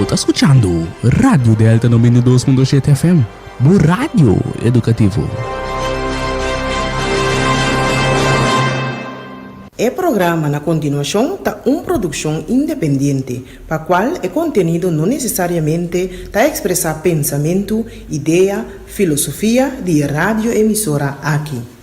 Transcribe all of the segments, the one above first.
está escuchando Radio Delta 92.7 FM, bu radio educativo. O programa na continuação está uma produção independente, para qual o conteúdo não necessariamente está expressar pensamento, ideia, filosofia de radioemissora aqui.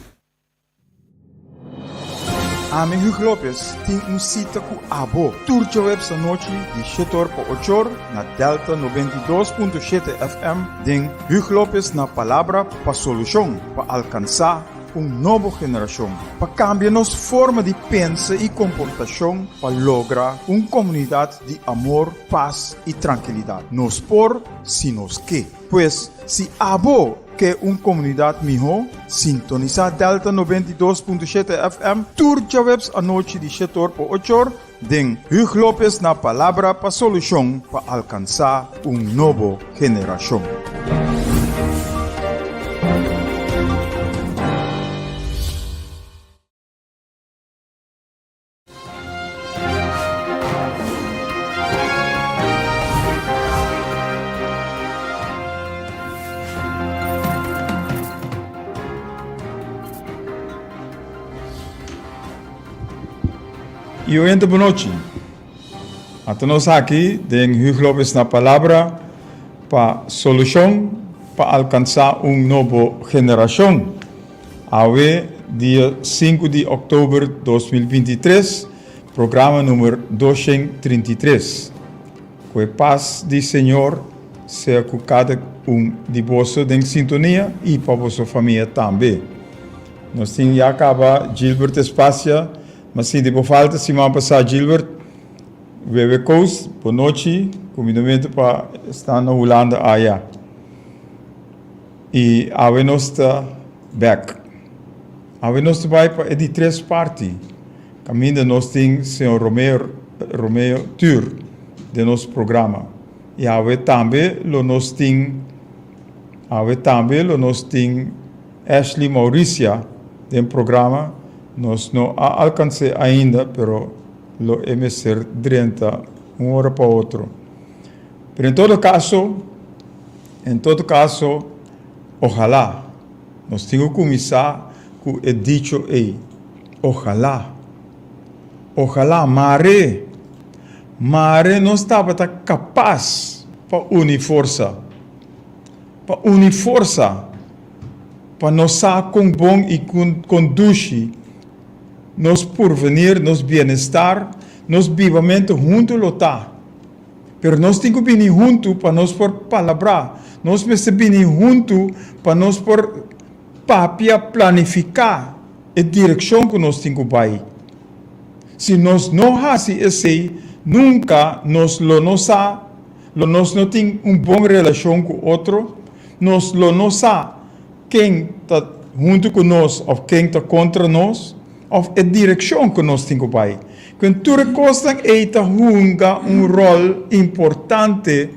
Ame Hugo Lopes tem cita com Abo. Turte web essa noite de 7 para 8 na Delta 92.7 FM. Den Hugo Lopes na palavra para solução, para alcançar nova geração. Para cambiar nossa forma de pensar e comportação para lograr uma comunidade de amor, paz e tranquilidade. Nos por, se nos que. Pois, se Abo que uma comunidade melhor, sintoniza Delta 92.7 FM, turja webs a noite de 7 para 8 den Hugo Lopes na palavra para solução para alcançar uma nova geração. E eu entro boa noite. Então nós aqui, den Hugo Lopes na palavra para solução para alcançar uma nova geração. Awe, dia 5 de outubro de 2023, programa número 233. Com a paz do Senhor, seja com cada de vocês em sintonia e para a vossa família também. Nós temos já acabado Gilbert Espacia. Mas se depois falta, semana passada, Gilbert, Bebe Coast, boa noite, convidamento para estar na Holanda, aí. E a nós está back. A nós está vai para de três partes. Caminho nós temos o senhor Romeo Tur, de nosso programa. E a também nós temos Ashley Mauricia, do programa. Nós não alcancemos ainda, mas lo hemos ser 30, uma hora para outra. Mas em todo caso, ojalá, nós temos que começar com o dicho aí. Ojalá, Mare não estava capaz para unir força. Para nós sair com bom e conduzir nos porvenir, nos bem-estar, nos vivamente junto lotar. Pero nós temos que vir junto para nós por palavra. Nós precisamos vir junto para nós por papia planificar a direção que nós temos que ir. Se nós não fazemos isso, nunca nós não temos uma boa relação com o outro, nós não sabemos quem está junto conosco ou quem está contra nós, of a direção que nós temos que ir. Quando tudo costa juega um rol importante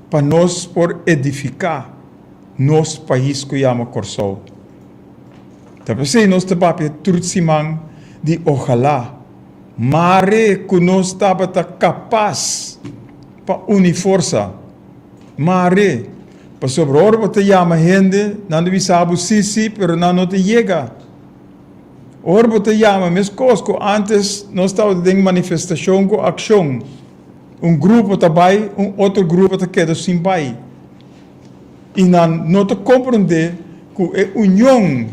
para nós por edificar nosso país que chama Corsol. Talvez nós trabalhamos tudo simão de ojalá, mare que nós estava capaz para unir força, mare para sobre hora que chama gente, não deve saber se, pero não te chega. Ora, você chama, mas coisas antes nós estávamos em manifestação com ação. Grupo está bem, outro grupo está queda sem bem. E não te compreender que a união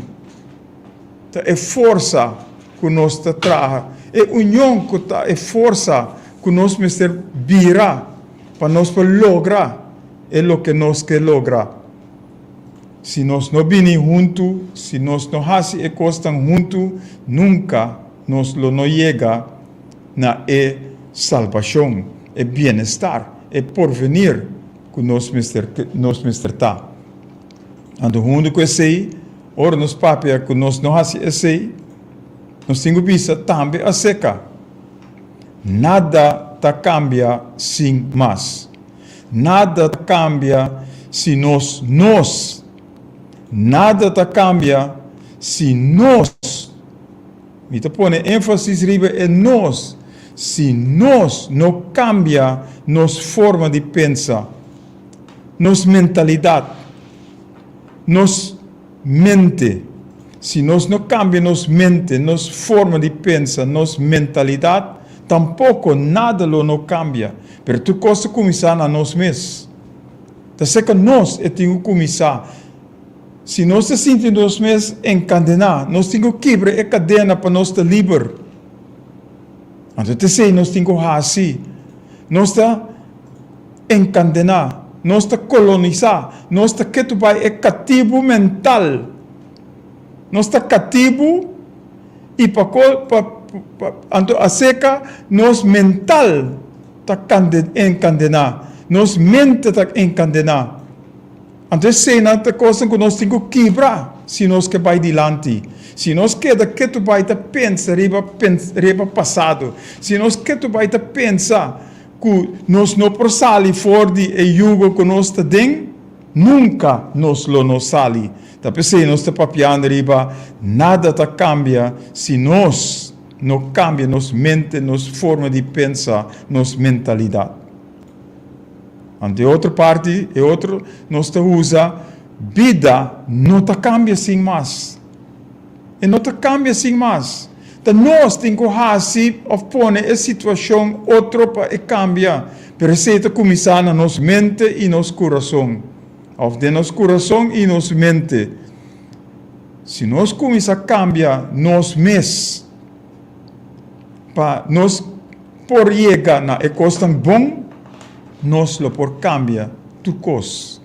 é força que nós traz. É união que é força que nós precisamos virar para nós lograr o que nós queremos lograr. Se nós não vinimos juntos, se nós não fazemos coisas juntos, nunca nós não chega na salvação, bem-estar, porvenir que nós precisamos estar. Então, junto com isso, ora nos papéis que nós não fazemos isso, nós temos que ver também a seca. Nada cambia sem mais. Nada cambia se nós nada cambia se nós, me põe ênfase riba em nós, se nós não cambia nossa forma de pensar, nossa mentalidade, nossa mente, se nós não cambia nossa mente, nossa forma de pensar, nossa mentalidade, tampouco nada não cambia. Pero tu costa começar na nós mesmos. Então, se que nós temos que começar. Se nós se sentimos nós mesmos encadenados, nós temos que quebrar a cadena para nós estar livres. Então, nós temos que fazer. Nós estamos encadenados, nós estamos colonizados, nós estamos cativo mental. Nós estamos cativo e a seca, nós mental está encadenado, nós mente está encadenado. Então, se não é coisa que nós temos que quebrar, se nós que vai adiante. Se nós queremos que tu vai pensar riba passado, se nós que tu vai pensar que nós não por sair fora de jugo que nós temos, nunca nós não sair. Tapi se nós está papiando riba, nada tá cambia se nós não cambia nossa mente, nossa forma de pensar, nossa mentalidade. Ante outra parte, nós te usa vida não tá cambia sem mais. E não tá cambia sem mais. Então nós temos que fazer ou pôr a situação outra para cambiar. Pero se te começar na nossa mente e nosso coração. Ou de nosso coração e nossa mente. Se nós começar a cambiar nós mesmos, para nós por chegar na coisa bom, nós lo por cambiar tudo coisa.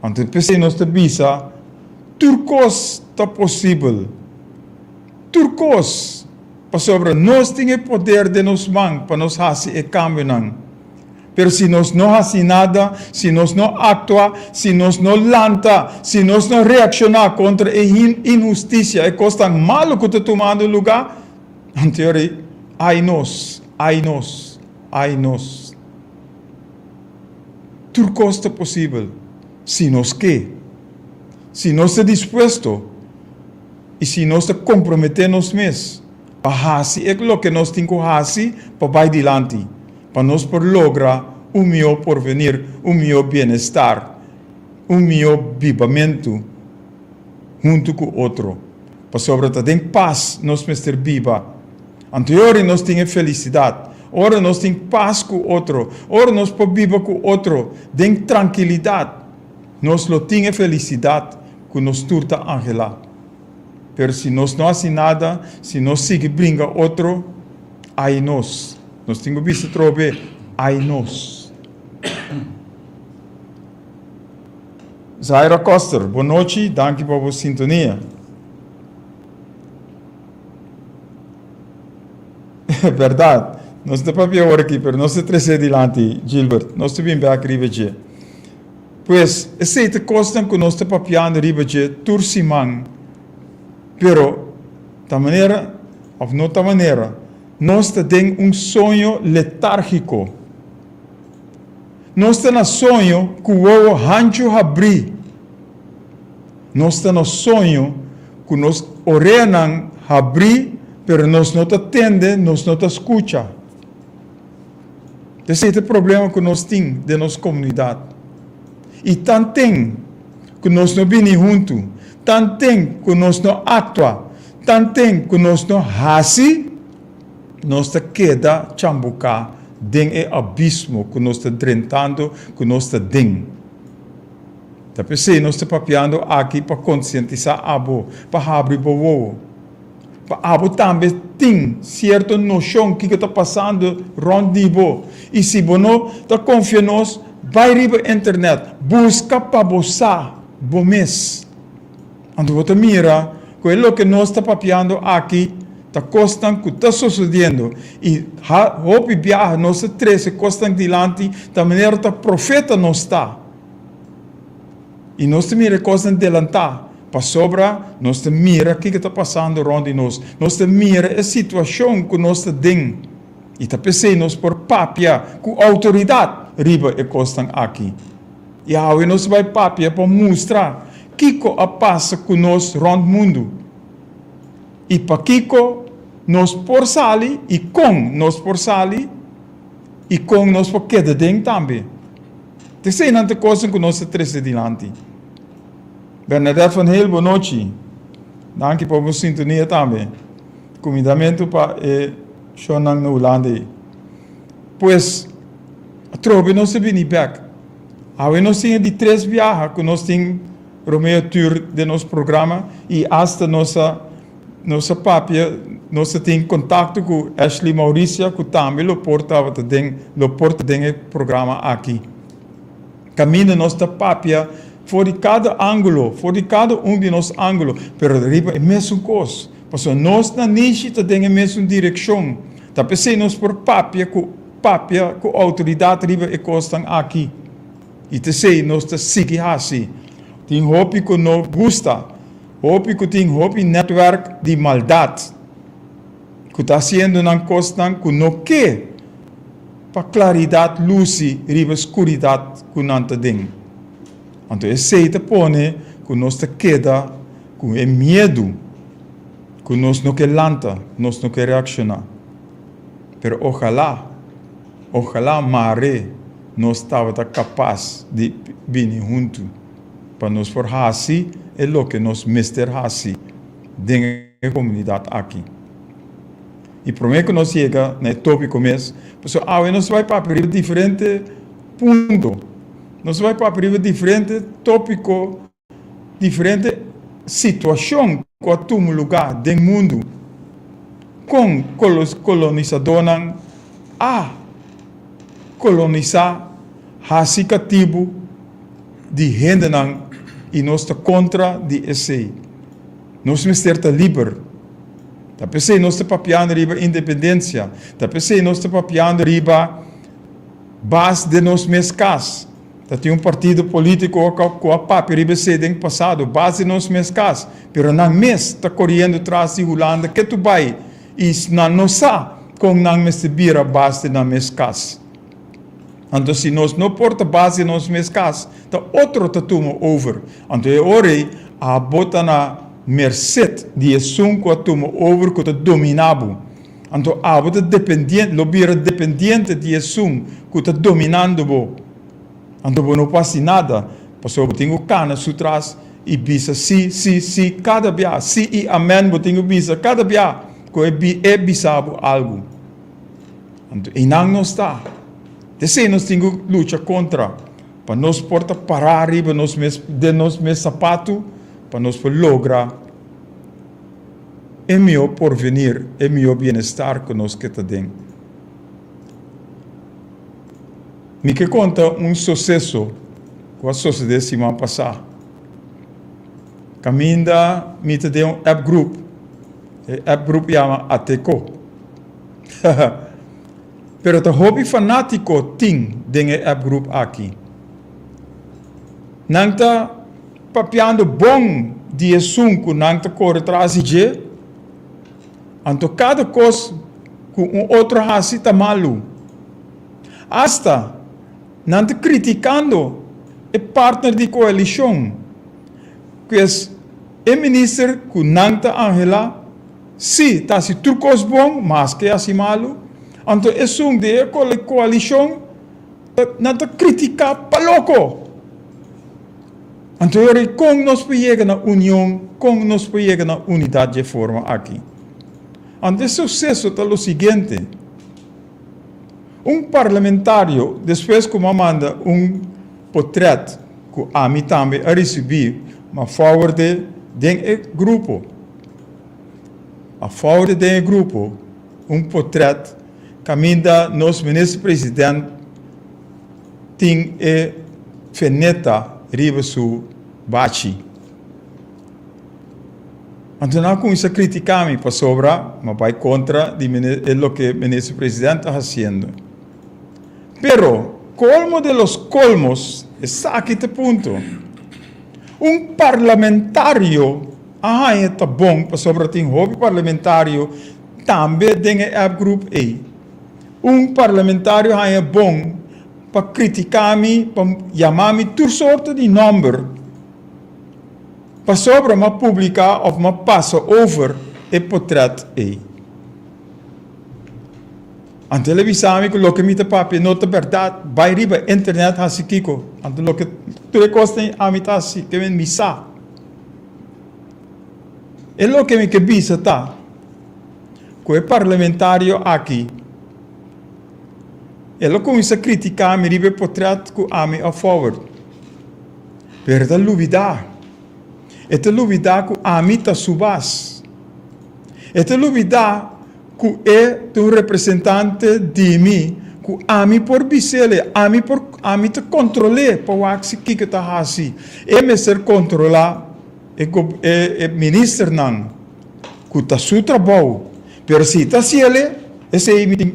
Então, se nós te bisa, tudo coisa está possível. Tudo coisa. Para sobre nós temos poder de nos mãos para nós fazer o cambio não. Pero se nós não fazemos nada, se nós não atuamos, se nós não lanta, se nós não reaccionamos contra a injustiça, a coisa tão malo que está tomando lugar, em teoria, ai nós. Tudo coisa é possível, se nós quer, se nós estamos dispostos e se nós estamos comprometendo-nos mesmos para fazer o que nós temos que fazer para ir adiante. Para nós por lograr o melhor porvenir, o melhor bem-estar, o melhor vivamento junto com o outro. Para sobretudo em paz nós vamos ter viva. Anterior nós temos felicidade, ora nós temos paz com o outro, ora nós podemos viver com o outro, tem tranquilidade. Nós não temos felicidade com nós turta angela. Pero se nós não fazemos nada, se nós seguimos brincando outro, aí nós temos visto trobe, aí nós. Zaira Coster, boa noite, danke por sua sintonia. É verdade, nós estamos para pior aqui, mas nós estamos adiante, Gilbert, nós estamos bem aqui, ribeje. Pois, essa coisa que nós estamos papiando, ribeje, tursimang, pero, da maneira, ou não da maneira, nós temos sonho letárgico. Nós temos sonho que o rancho abrir. Nós temos sonho que nós ordenam abrir, pero nós não atendemos, nós não escuta. Esse é o problema que nós temos de nossa comunidade. E tanto tem que nós não vimos juntos, tanto tem que nós não atuamos, tanto tem que nós não fazemos, nós queda chambucar dentro do abismo que nós estamos tentando, que nós estamos dentro. Então, se nós estamos papiando aqui para conscientizar abo, para abrir o ovo, para abo também tem certa noção que está passando rondibo. E se você não está confiando, vai para a internet, busca para você, bom mês. Então, você mira, aquilo que nós estamos papiando aqui, está costando que está sucedendo e hope viaja nós três costam dilante da maneira que o profeta não está e nós te mira costam delantar para sobra nós te mira o que está passando onde nós te mira a situação que nós te den e tá pensei nós por papia com autoridade riba e costam aqui e aí nós vai papia para mostrar que a passa com nós rond mundo. E para Kiko, nos por sali e com nos por sali e com nos por queda ding também. Terceiro, não tem coisa que nós três adiante. Bernadette van Heel, boa noite. Danke por a sintonia também. Convidamento para Shonang na Holanda. Pois, trobe nós se vini back. Aí nós temos de 3 viagens que nós temos Romeo Tour de nosso programa e hasta nossa papia, nós temos contato com Ashley Mauricia, que também o porta o programa aqui. Caminha nossa papia fora de cada ângulo, fora de cada de nossos ângulos, pero riba é mesmo coisa. Porque nós na niche tem a mesma direção. Tá pensando nós por papia com autoridade riba e costam aqui. E te sei nós te sigue assim. Tem hopi que não gusta, hopi que tem hopi network de maldade. Que está sendo na costa que não quer para claridade, luz e riba escuridade que não tem. Então, esse te põe que nós te queda com medo, que nós não quer lanta, nós não quer reaccionar. Pero ojalá mare nós estava capaz de vir junto para nos forjar assim é o que nós mister assim dentro da comunidade aqui. E por mim que nós chega no tópico mesmo, porque nós vai para abrir diferente ponto. Nós vamos para abrir diferente tópico, diferente situação que toma lugar do mundo com colonizadores a colonizar assim cativo de gente e nós estamos contra de esse. Nós temos que estar livre. Tá pensando nós estamos papiando riba independência. Tá pensando nós estamos papiando riba base de nós mesmos casos. Tem partido político com a papi riba cedem passado, base nos meus casos, pero não mês está correndo atrás de Holanda que tu vai e não sabe como não me vira base na meus casos. Então se nós não porta base nos meus casos, tá outro tá toma over. Então eu orei a bota na merced de assunto que toma over que tá dominado. Então a bota dependente, lo vira dependente de assunto que tá dominando bo. Então não passa nada, porque eu tenho cana sutras e bisa si cada dia, si e amém, eu tenho bisa cada dia, que é bisabo algo. Então e não está. Desse nós temos luta contra, para nós porta parar arriba de nós mesmos sapato, para nós lograr é meu porvenir, é meu bem-estar que nós que temos. Me que conta sucesso com a sociedade semana passada. Caminda, me te deu app group. App group chama Ateco. Pero o hobby fanático tem dentro app group aqui. Não está papiando bom de assunto, não está correndo atrás de. Então cada coisa com outro raça está malu. Hasta não está criticando o partner de coalição, que é o ministro que não está Angela, se está se turcos bom, mas que é assim malo, então é um de coalição, não está criticar para louco. Então como nós podemos na união, como nós podemos na unidade de forma aqui. Então o sucesso está o seguinte. Parlamentário, depois que manda portrait que a mim também a receber, mas favor de grupo. A favor de grupo, portrait que ainda nosso ministro-presidente tem feneta riba su bachi. Então, com isso criticar-me para sobra, mas vai contra o que o ministro-presidente está fazendo. Pero, colmo de los colmos, está aqui este ponto. Parlamentário, está bom, para sobra tem hobby parlamentário, também tem a grupo A. Parlamentário é bom para criticar-me, para chamar-me toda sorte de número. Para sobra, ma publicar ou ma passa over e portrait A. An televisão que lo que me papi não é verdade, vai riba internet hasi kiko. Ante lo que tu recosta a mim hasi que vem misa. É lo que me que bisa tá. Com o parlamentário aqui. Ela começa a criticar me riba portret ku ami a forward. Perda lubida. Ete lubida ku ami ta subas. Ete lubida ku tu representante di mi ku ami por bisele, ami te controle pa waxi kike ta hasi. Me ser controla minister nan ku ta su trabalho. Per si ta siele,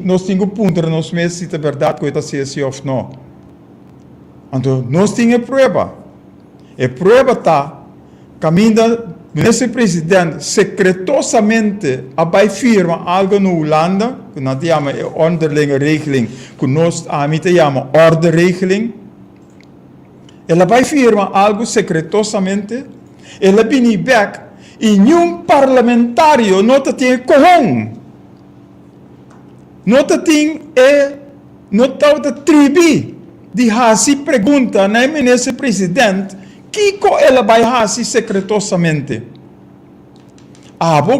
nós temos pontos nos meses se é verdade que está se ou não. Então, nós temos prova. E prova está, caminha, nesse presidente secretosamente vai firma algo na Holanda, que nós chamamos onderlinge regeling, que nós chamamos orderegeling. Ela vai firma algo secretosamente, ela vem back e nenhum parlamentário não tem corrão. Nota tem nota tribi de hasi pergunta na ministro presidente que ela vai hasi secretosamente.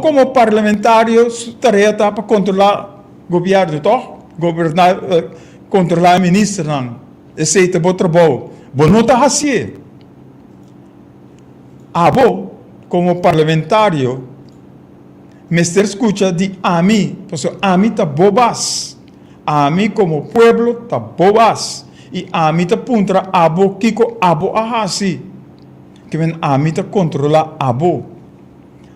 Como parlamentário sua tarefa para controlar o governo, governar, controlar o ministro não. Esse é o trabalho. Bom nota hasi. Como parlamentário Mister escucha de a mí, pues a mí está bobas, a mí como pueblo está bobas, y a mí está puntra abo kiko abo ahasi, que ven a mí está controla abo.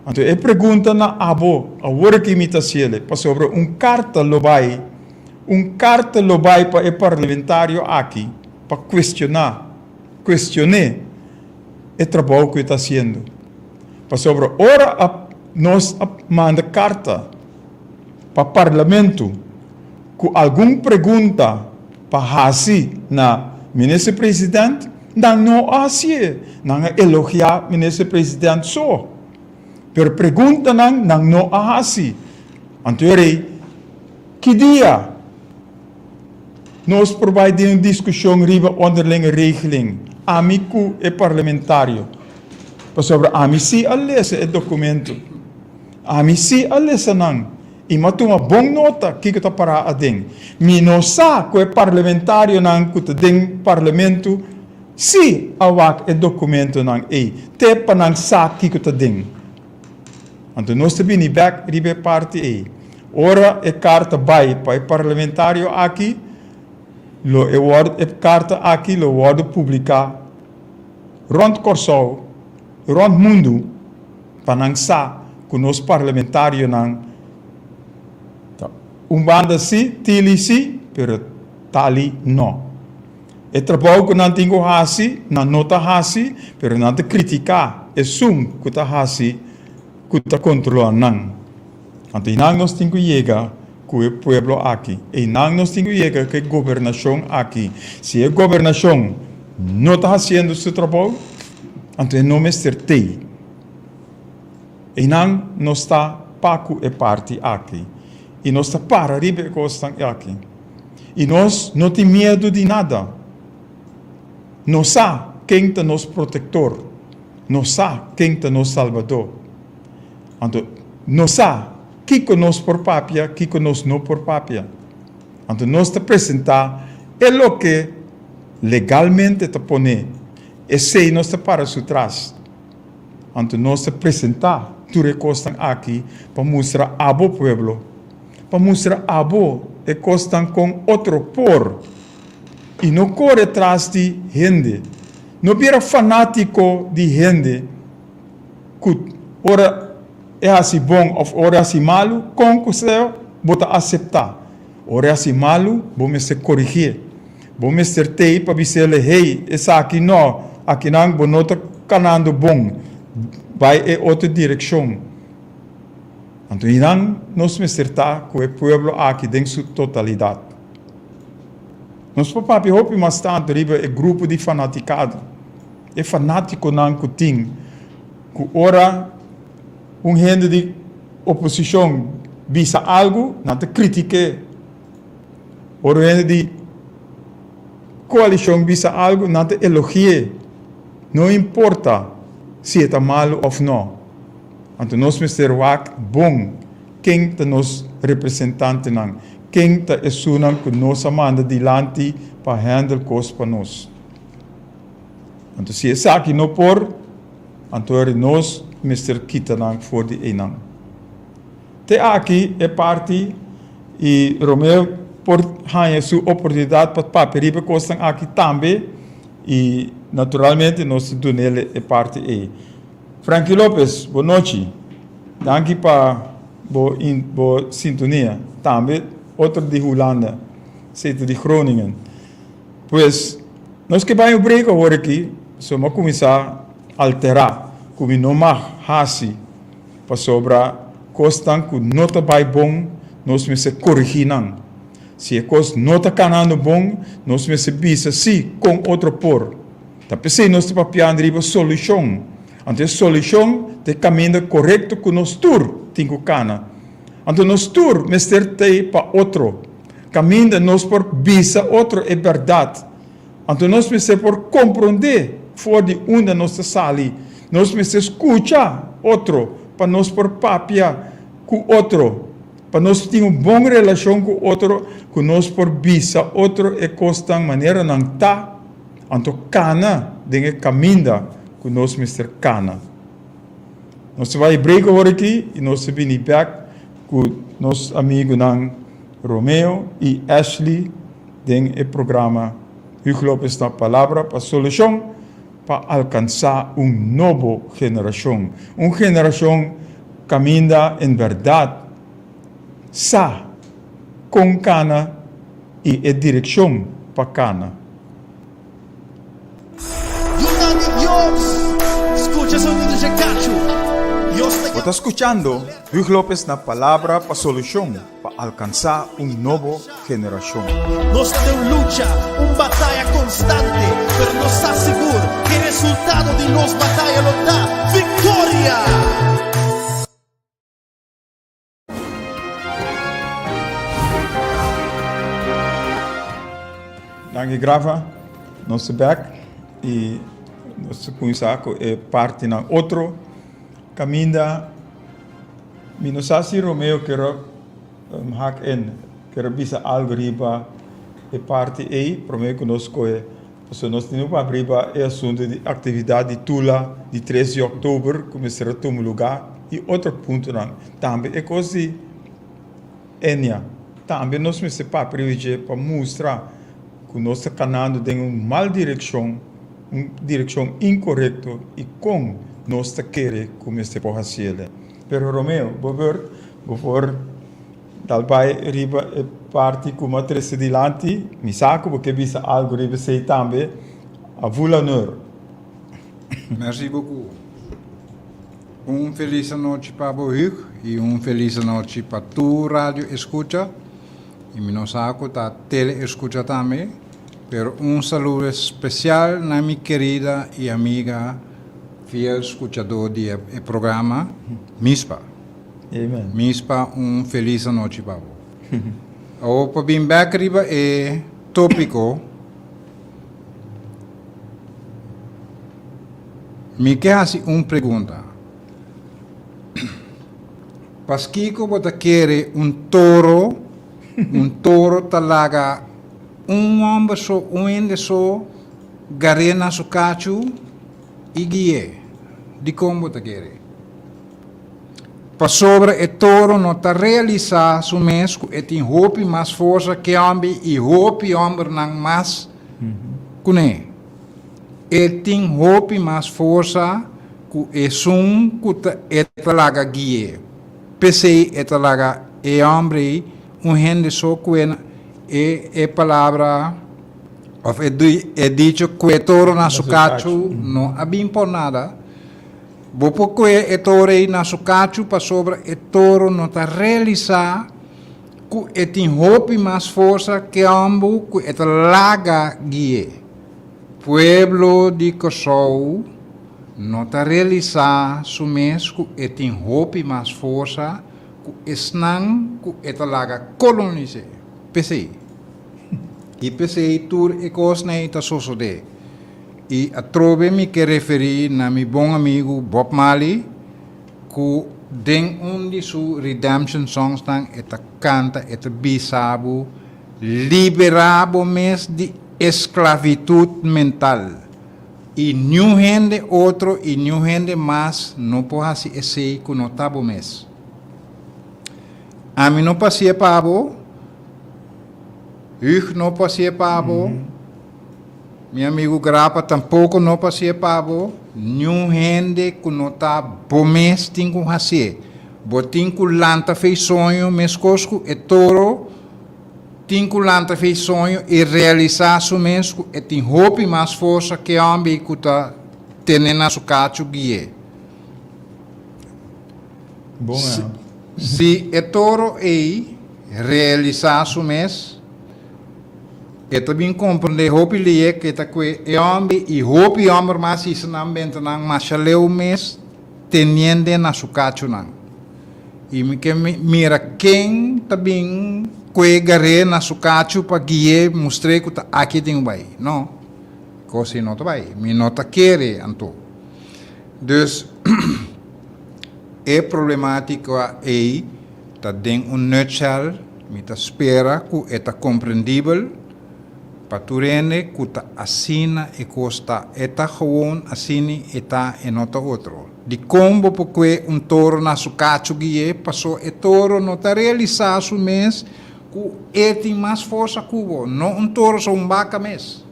Entonces, pregunta na abo, ahora que me está ciele, pues sobre carta lo vai para el parlamentario aquí, para cuestionar el trabajo que está haciendo. Pues sobre ahora nós manda carta para o parlamento com alguma pergunta para assim na ministro presidente, não assim, não elogiar ministro presidente só. Pero pergunta não assim. Então, que dia nós providemos uma discussão riba onderlinge regeling, amigo e parlamentário, sobre a mim se a ler esse documento. A mim se a lesanang, e matuma bom nota que está para a den. Mi não sa que parlamentário nang que den parlamento se awak e documento nang te panang sa que está den. Então nós te bini back ribe parte ora e carta vai para o parlamentário aqui, lo e carta aqui lo word publicar rond Corsou, rond mundo panang sa com os parlamentários não, banda sim, tili sim, pero tali não. E trabalho que não tenho hasi, não nota hasi, pero não te criticar, é sum que tá hasi, que tá controlar não. Então não nós temos que chegar com o povo aqui, e não nós temos que chegar com a governação aqui. Se a governação não está fazendo seu trabalho, então não me certei. E não está paco e parte aqui. E nós está para ribe e costan aqui. E nós não temos medo de nada. Nós sabemos quem é nosso protetor. Nós sabemos quem é nosso salvador. Então, nós sabemos que conosco por papia, que conosco não por papia. Então, nós te apresentar é o que legalmente te põe. E se nós te para su trás. Então, nós te apresentar tu recostan aqui para mostrar abo pueblo, para mostrar abo e costan com outro por e não corre atrás de gente, não vira fanático de gente que ora é assim bom ou ora é assim malo, com que você bota aceitar, ora é assim malo, vamos se corrigir, vamos ser tei para dizer hey, essa aqui não está canando bom. Vai em outra direção. Então, irão nos acertar com o povo aqui em sua totalidade. Nós papai hope mais tanto riba é grupo de fanaticado. É fanático não que tem. Que ora gente de oposição visa algo, não te critique. Ora di coalição bisa algo, não te elogie. Não importa se é malo ou não. Então nós mister wak bom quem te nos representante não, quem te é sunan que nós manda dilante para handle coisas para nós. Então se é aqui não por, então nós mister kita não for de enang. Te aqui é parte e Romeu por ganhar sua oportunidade para paperiba costam aqui também e naturalmente nós do nele é parte aí. Frankie Lopes, boa noite. Danke para boa sintonia. Também outro de Holanda, sete de Groningen. Pois nós que vamos break agora aqui, somos começar a alterar, como não mais hasi para sobra costam que não está bem bom, nós me se corrigir não. Se a coisa não está canando bom, nós me se bisa sim com outro por. Tapi se nós estamos piando solução. Então a solução é caminho correto que nós tur tingo cana. Então nós tur mester te para outro. Caminho nós por bisa outro é verdade. Então nós me se por compreender fora de onde nós sali. Nós me se escutar outro para nós por papia com outro. Para nós ter uma boa relação com outro, que nós por bisa outro é costa maneira não tá. Então cana de caminho que nós mister cana. Nós vai break agora aqui e nós vem back com nosso amigo não Romeo e Ashley den o programa Hugo Lopes na palavra para solução para alcançar uma nova geração. Uma geração caminha em verdade, sa, com cana e a direção para cana. Está escuchando Hugo Lopes na palavra para solução para alcançar uma nova geração. Nós temos luta, batalha constante, mas nós está seguro que o resultado de nossa batalha nos dá vitória. Danke grava, nosso back e nosso cunhaco é parte na outro caminho. Minosasi Romeo quero hak en quero bisa algo riba e parte aí Romeo conosco é so nós temos para riba é assunto de atividade de Tula de 13 de outubro começará a tomar lugar e outro ponto não também é coisa enia também nós me sepa privilégio para mostrar que nós está caminhando em uma mal direção incorreta e com nós está querer começar a fazer. Pero Romeo, por talvez riba é parte como a três dilante, me saco porque bisa algo riba sei também a vulanor. Merci beaucoup. Feliz noite para o Hugo e feliz noite para tu rádio escuta. E meu saco está tele escuta também. Pero saludo especial na minha querida e amiga fiel escuchador do programa, Mispa. Amen. Mispa, feliz noite para você. O para bem back riba é tópico. Me quer fazer uma pergunta. Pasquico você quer touro talaga homem só ende só garena so cacho e guie de como te quer. Para sobre o touro não está realizar su mês que tem hope mais força que homem e hope homem não mais cune. Ele tem hope mais força que é sum que é talaga guie. Pensei é talaga é homem gente só que é palavra é dito que o touro na su cacho não abim por nada. Bo porque é touro na su cacho para sobre o touro não está realizar que tem hope mais força que ambu que é laga guie. Pueblo de Kosovo não está realizar su mês que tem hope mais força que snang que é laga colonize. Pensei. E pensei tur e cos na ita sosode. E a trove me que referi na mi bom amigo Bob Marley, que den de su redemption songs tang eta canta eta bisabu liberabo mes de esclavitud mental. E new gente outro e new gente mais não pode se esse que não tá bom mes. A mim não passei pabo, eu não passei pabo, meu amigo Grapa tampouco não passei pabo, new gente que não tá bom mes tem que fazer. Botin que lanta fez sonho, mes cosco é toro, tem que lanta fez sonho e realizar seu mesmo e tem hope mais força que a ambi que tá tendo na sua cacho guia. Bom, Se é toro e realizar seu mesmo, e também compreender hope lhe que tá que é ambi e hope amor mais isso não benta não mas chaleu mês teniendo na sua cacho não. E me que mira quem também que gare na sucachu para guiar mostrei que aqui tem vai não coisa não vai me nota querer anto dus é problemático aí tá dentro nutshell me tá espera que é tá compreendível para tu rende que tá assina e costa é tá gewoon assine e tá em nota outro de como porque toro na sucachu guiar passou e toro não tá realizar su mês que tem mais força que o não touro só vaca mês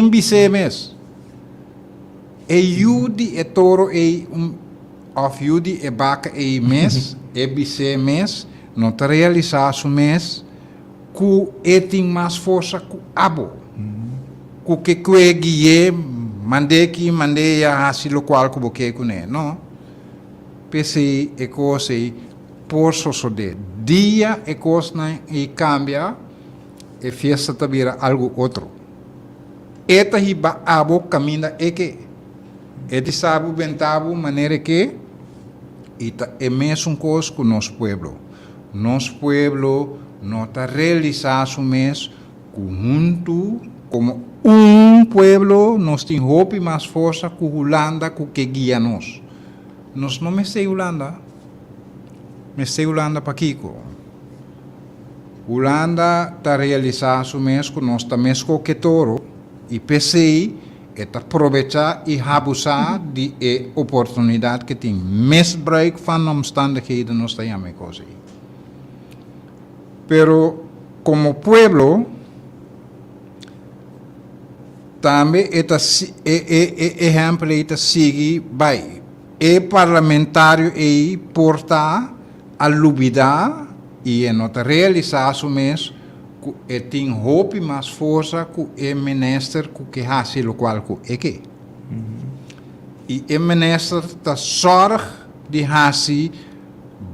bice mês e yudi e touro e of yudi e vaca e mês e bice mês não está realizar o mês que tem mais força que abo que guie mandei a hasi lo qual que boque com não pensei e coisa por sosode dia e coisa e cambia e fiesta tabira algo outro eta hiba abo caminha e que eti sabe bentabo maneira que ita é mesmo coisa com nosso pueblo não está realizado mês junto como pueblo nós tem hope mais força que Holanda que guia nós não me sei Holanda me sei Holanda para Kiko. Holanda está realizando mês que nós estamos com que toro e pensei é aproveitar e abusar de oportunidade que tem. Misbruik van omstandigheden nós temos coisa. Pero como pueblo também exemplo está sigue vai parlamentário e portar a lubida e é nota realizar o mês que tem hope mais força que é minister que faz o qual que é que e é minister da sorte de fazer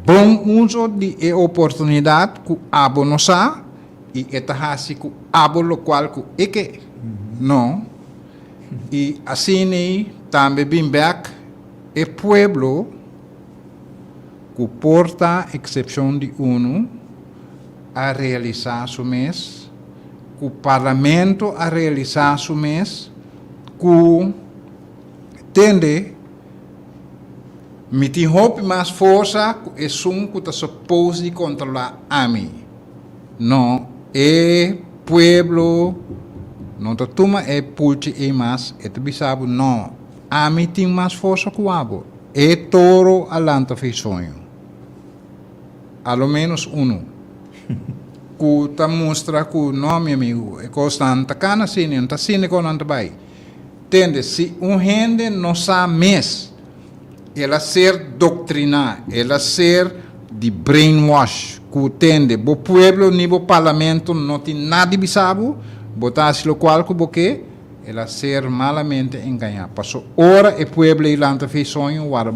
bom uso de oportunidade que abo não sa e é fazer que abo o qual que é que não e assim também bem back é pueblo que porta exceção de uno a realizar o mês, que o parlamento a realizar o mês, que tende me tem hope mais força é um que está suposto de controlar a mim. Não é pueblo, não está toma é pulche e mais, é te bisabo não. A mim tem mais força que o abo. É toro alanta fez sonho. Ao menos que ta mostra que não meu amigo é constante cana cine não tá cine com não vai tende se gente não sabe mês ela ser doutrinar ela ser de brainwash que tende o pueblo nível parlamento não tem nada de sabe botar se lo qual que porque ela ser malamente enganar passou hora e pueblo e lanta fez sonho guarda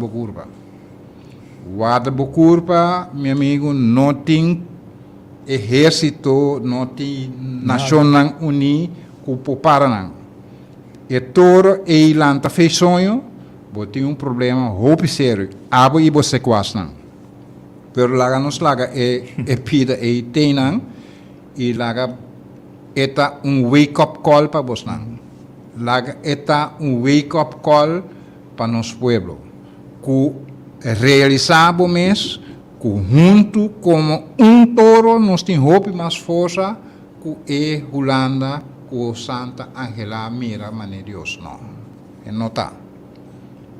curva meu amigo não tem exército não tem nacional unida que para e todo e lanta fez sonho tem problema hope sério abo e você quase não pero laga nos laga e pida e tenang e laga Eta wake-up call para vos nan. Laga eta wake-up call para nos pueblo. Que realizamos mes, que junto como toro nos tem hope mais força, que é Holanda, que Santa Angela mira mané Deus não. É nota.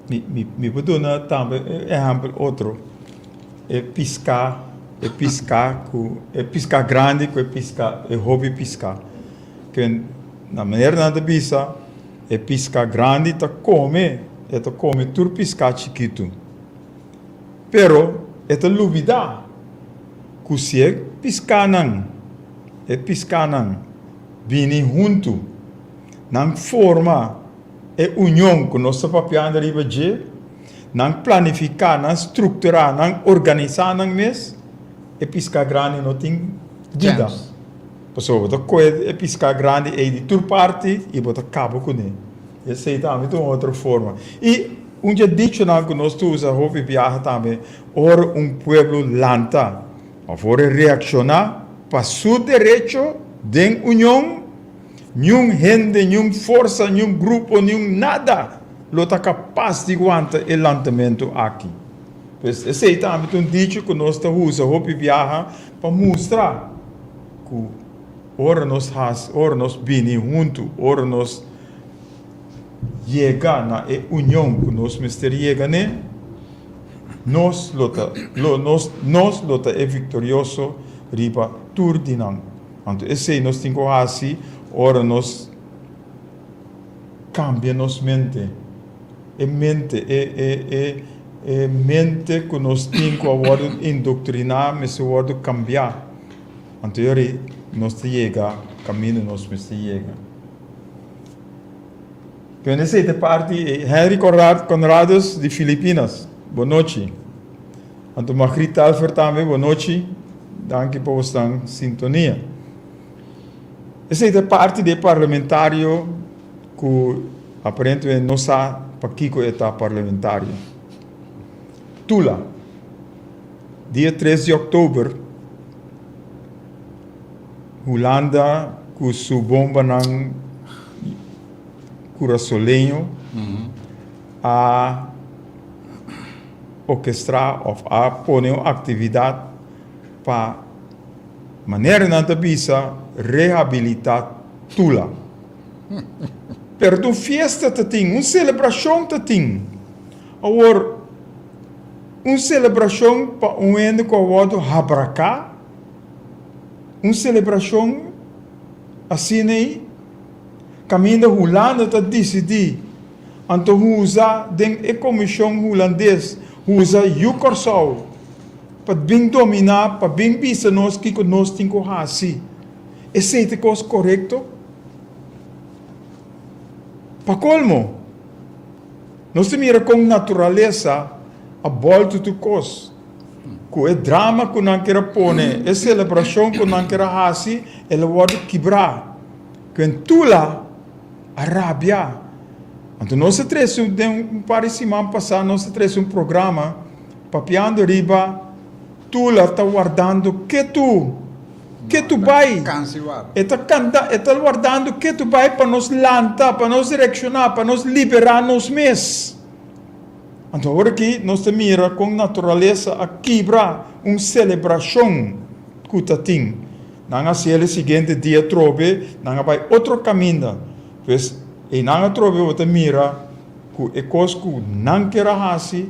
Me beduna também exemplo outro. É piscar grande, é hobby piscar. Que na maneira da bisa é piscar grande tá come tur piscar chiquito. Pero esta lubida que se é piscar não vini junto não forma é união com nossa papel da riba de não planificar, não estruturar, não organizar não mês é piscar grande não tem vida. Pessoal, bota coisa é piscar grande é de tur parte e bota cabo com ele. Essa é também uma outra forma. E dia dicho não que nós usa hobby viaja também, ora pueblo lanta, a fora reaccionar para seu direito de união, nenhum gente, nenhum força, nenhum grupo, nenhum nada, lo está capaz de aguentar o lançamento aqui. Pois esse é também dicho que nós usa hobby viaja para mostrar que ora nós vini junto, ora nós chega na união que nós mestre chega né nós lota é vitorioso riba tur dinam então esse nós temos assim ora nós cambia nos mente mente que nós temos agora indoctrinar mas agora cambiar então nós chega caminho nós mestre chega. Nessa parte, Henry Conrados de Filipinas. Boa noite. Anto Magrita Alfer também, boa noite. Danke por estar em sintonia. Essa é a parte do parlamentário que aparentemente não sabe para que é parlamentário. Tula, dia 13 de outubro, Holanda, com sua bomba não Curaçolenho a orquestrar ou a pôr uma atividade para maneira de bisa reabilitar Tula. Pero festa tem, uma celebração tem. Agora, uma celebração para ano que eu Habraka, uma celebração assim aí. Caminho da Holanda está decidido. Então, usa a comissão holandesa, usa o Corsal, para bem dominar, para bem pensar nós que nós temos que fazer. Esse é o correto? Para colmo, nós temos com natureza a volta do cos. Com o drama que nós queremos pôr, a celebração que nós queremos fazer, ela pode quebrar. Quando tu lá, Arábia. Então, nós trazemos par de semana passada, nós trazemos programa, papiando riba, tu lá está guardando que tu vai. Está guardando que tu vai para nos lançar, para nos direcionar, para nos liberar nos mês. Então, agora aqui, nós mira com natureza a quebrar uma celebração que tu tem. Não se ele seguinte dia trobe, não vai outro caminho. Pois, e não trobe outra mira, que é coisa que não quer fazer,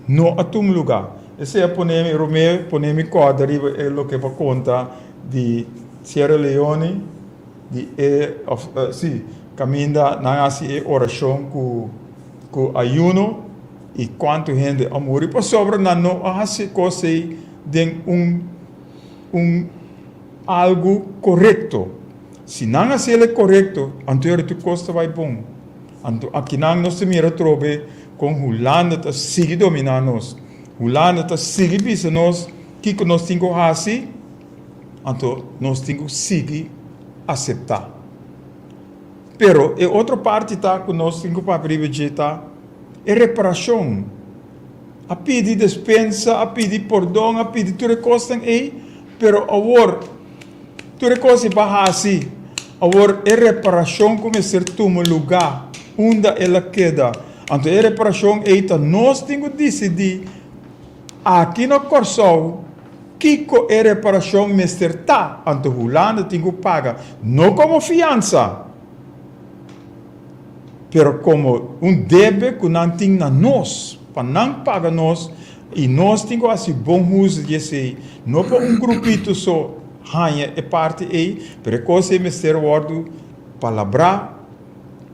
não a um lugar. Esse é o Romeu, ponemi corda, é o que vai contar de Sierra Leone, de caminha, não assim, oração com ayuno, e quanto gente amor, e para sobre, não hace coisa de algo correto. Se não é correto, então tu costa vai bom. Então aqui não se mira trobe com Holanda tá sigue dominar nós. Holanda tá sigue bisa nós que nós temos que fazer. Então nós temos que seguir aceitar. Pero a outra parte tá que nós temos para privilegiar é reparação. A pedir dispensa, a pedir perdão, a pedir tudo costa aí, pero agora tudo coisa barra assim. Agora, a reparação começa a tomar lugar onde ela queda. Então, a reparação é nós temos que decidir aqui no Corsol que a reparação mestre tá. Então, o Holanda tem que pagar, não como fiança, mas como débito que não tem na nós, para não pagar nós, e nós temos assim bom uso de ser, não para grupito só. Hanha é parte aí, mas coisa é mestre word palabra,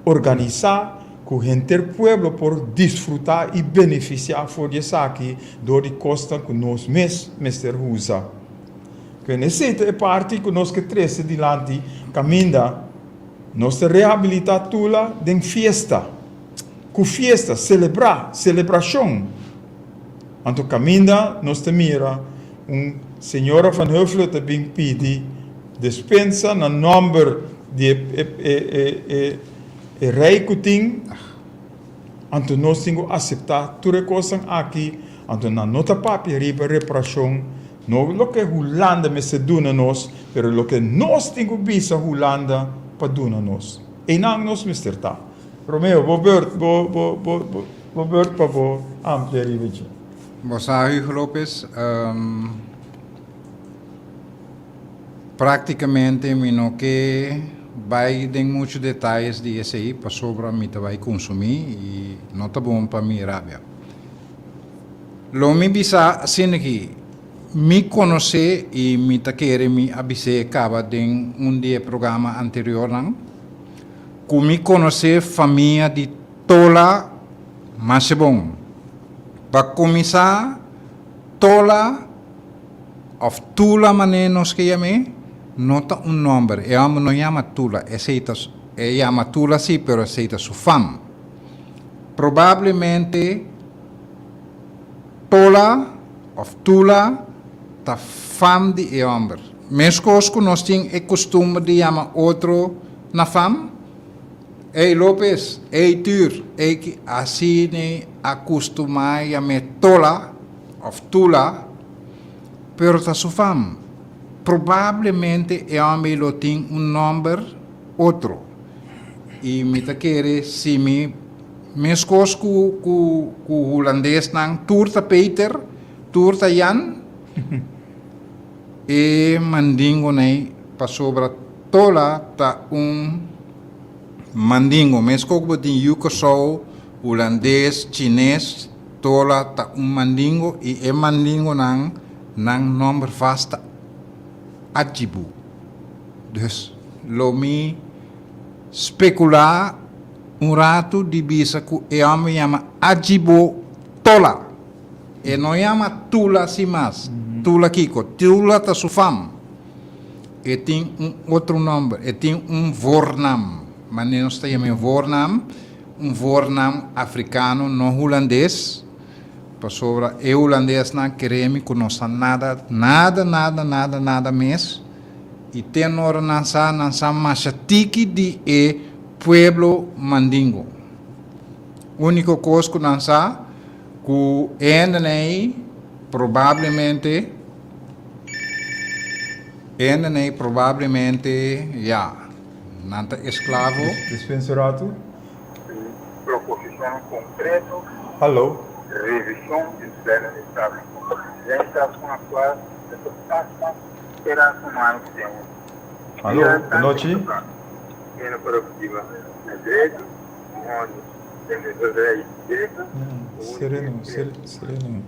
organizar, com gente pueblo por desfrutar e beneficiar for isso aqui do de costa que nós mestre usa. Que necessita é parte que nós que trece dilante caminha, nós reabilitar tula den fiesta, com fiesta celebração. Então caminha nós te mira senhora van Huffelen também pede dispensa no número de rei que tem. Então nós temos que aceitar toda coisa aqui. Então na nota papel reparação, não o que Holanda me se dá nós, mas o que nós temos que visa Holanda para dar nós. E não nós me está. Romeo, vou para o amplia ribeiro. Hugo Lopes, praticamente no que vai ter muitos detalhes de SI para sobre a mim vai consumir e não está bom para mim rábia. Lo me bisa assim que me conhecer e me tá querer me avisar acaba de dia programa anterior não, que me conhecer família de tola mas é bom. Para começar, tola of tula mané nos que llame, nota un nombre. E amo no llama tula, llama tula sí, pero aceita su fam. Probablemente tola of tula ta fam de e hombre. Mescos que nós tem é costume de llama outro na fam. Ei Lopes, ei Tur, ei que assim ne acostumar a me tola of tula, pero ta su fam. Probabilmente é homem lo tem número outro. E me ta querer se me mescos ku holandês nang Tur ta Peter, Tur ta Jan, e mandingo nei pa sobra tola ta mandingo, mesmo que tem Yucosou, holandês, chinês, tola ta mandingo e mandingo nang nombre vasta Ajibu. Dus lomi specular rato de bisa que me chama Ajibu tola. E não chama tula si mas, tula kiko, tula ta sufam. E tem outro nome, e tem voornaam. Maar nós temos voornaam africano, não holandês. Para sobre o holandês não queremos que não nada mais. E tem hora não machatiki de pueblo mandingo. Único coisa que não sabe, que provavelmente, nanta esclavo. Dispenserato. Proposição concreta. Alô. Revisão do plano de estado. Já com a qual essa taxa será tomada que temos. Alô, boa noite. Pena produtiva. Direito, onde temos direito. Sereno.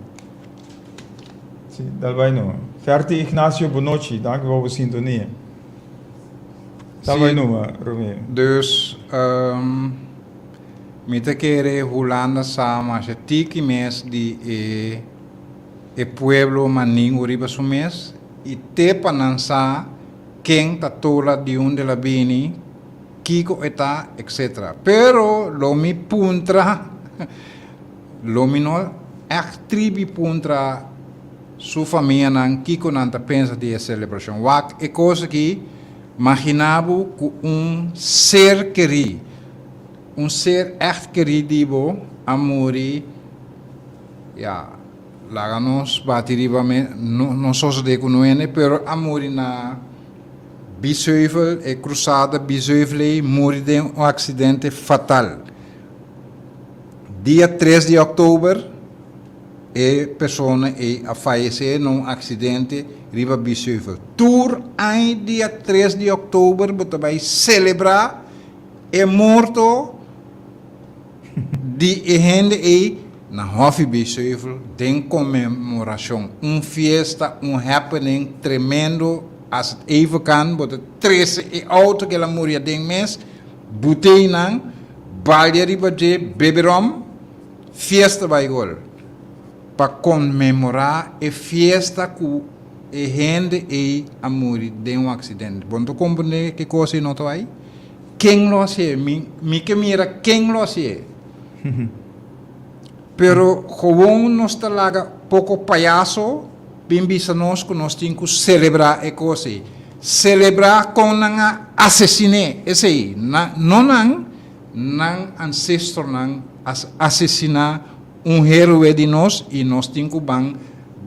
Sim, dal vai não. Ferti Ignacio, boa noite. Dank voor de sintonia. Dal vai não, Romeo. Dus, me querer Holanda sama a tiki mes de pueblo mandingo riba su mes e te panansa quem ta tola de onde la bini kiko eta etc. Pero lo mi puntra lo mi no tribi puntra su família nan kiko nan ta pensa de celebração wak e coisa que imaginava que ser querido ser echt querido amori laganos batiriba não só de kunuene pero amori na B7 e cruzada B7 morreu de um acidente fatal. Dia 3 de outubro, a pessoa a falecer num acidente riba B7. Tour aí dia 3 de outubro, você vai celebrar a morte de gente aí na Hof B7, tem comemoração, festa, happening tremendo, as even kan, but 13 e auto que ela morria de mês, botei nang, balde riba de beberom, festa vai gol, para comemorar a festa que a gente aí a morrer de acidente. Bom, tu compreende que coisa não está aí? Quem lo hace? Mi que mira quem lo hace? Pero gewoon nos talaga pouco palhaço, bimbisa nós que nós temos que celebrar a coisa. Celebrar com nanga assassine, esse aí, não nang ancestor nang assassinar herói de nós e nós temos que bang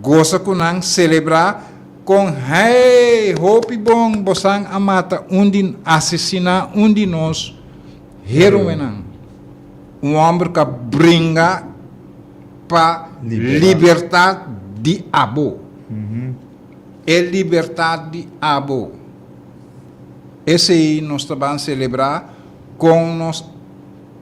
goza com nang celebrar com hey, hope bom, bosang amata undi assassinar de nós herói nang. Homem que brinca para liberdade de abo. É liberdade de abo. Esse aí nós também celebrar com nós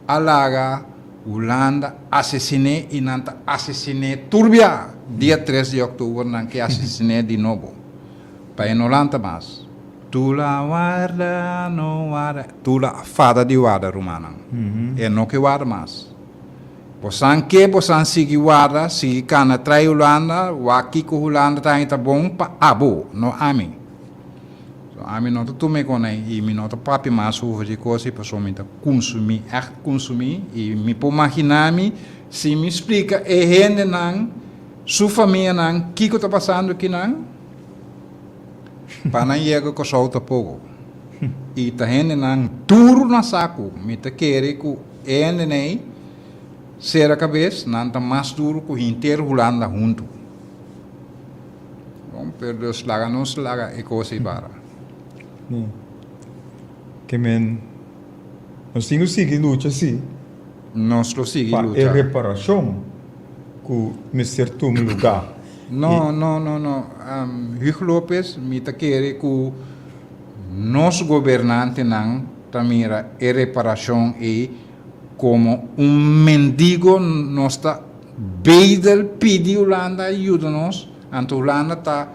alaga Holanda assassinei e nanta assassinei turbia dia 3 de outubro não que assassinei de novo. Para não Holanda mais. Tu la guarda, no guarda. Tu la fada de guarda romana. É não que guarda mais. Posan sigi guarda, sigi cana trai Holanda, waki ko Holanda tá bom pa abo, no ami. So ami não tu me conai e mi não tu papi mais o de coisa para somente consumir, consumir e me po imaginar-me se me explica e gente não, sua família não, que está passando aqui não, para não chegar com solta pouco. E tá gente não, duro na saco, me tá querer que gente nem ser a cabeça, não está mais duro que o inteiro Holanda junto. Bom, pero slaga não slaga é coisa para. Que men, nós temos que seguir luta sim. Nós lo seguimos Para lutar. a reparação que o Mr. Tum lugar. Não. Hugo Lopes me tá querer que nosso governante não também a reparação e como mendigo nós está beidel pedi Holanda ajuda-nos, então Holanda está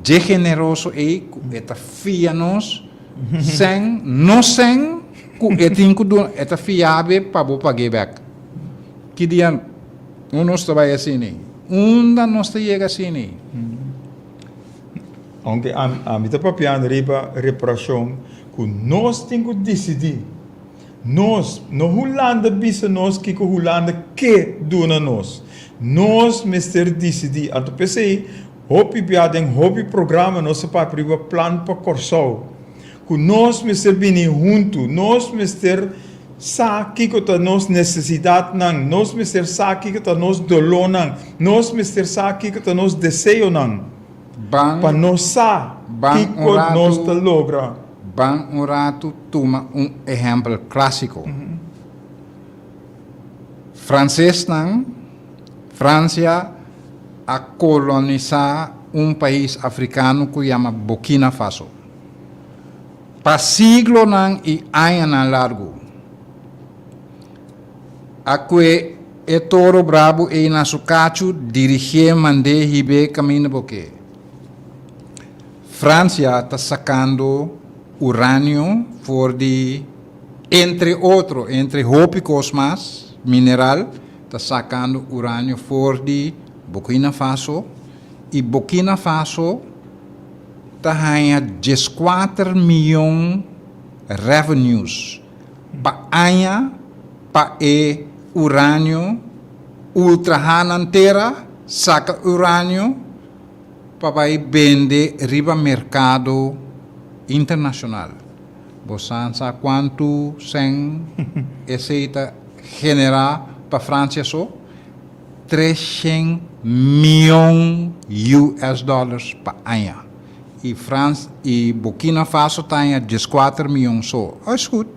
generoso e está fia nos sem que tem que do está fiável para bo pagar back. Que dia nós está vai assim, onda nós está chega assim. Aunque a mim está papiando reparação que nós temos que decidir. Nós, no Holanda bisa nós que o Holanda que dona nós. Nós mister decidir. Então pensei, hopi biadem, hopi programa nosso papi plan para Corsol. Que nós mister bini junto, nós mister sa que tá nos necessidade não, nós mister sa que tá nos dolor não, nós mister sa que tá nos desejo não. Para nós sa que nós tá logra. Bang um rato toma exemplo clássico. Francês não, França a colonizar país africano que chama Burkina Faso. Para siglo não e anos largo. Aqui é toro brabo e na sucacho dirigir mandei hibe caminho porque França está sacando urânio for de entre hópicos mais mineral está sacando urânio for de Burkina Faso e Burkina Faso está ganhando 14 milhões revenues para anha para urânio ultra inteira saca urânio para vender riba mercado internacional. Você sabe quanto sem aceita generar para França só? 300 milhões US dólares para ano. e Burkina Faso tem 14 milhões só. Is goed.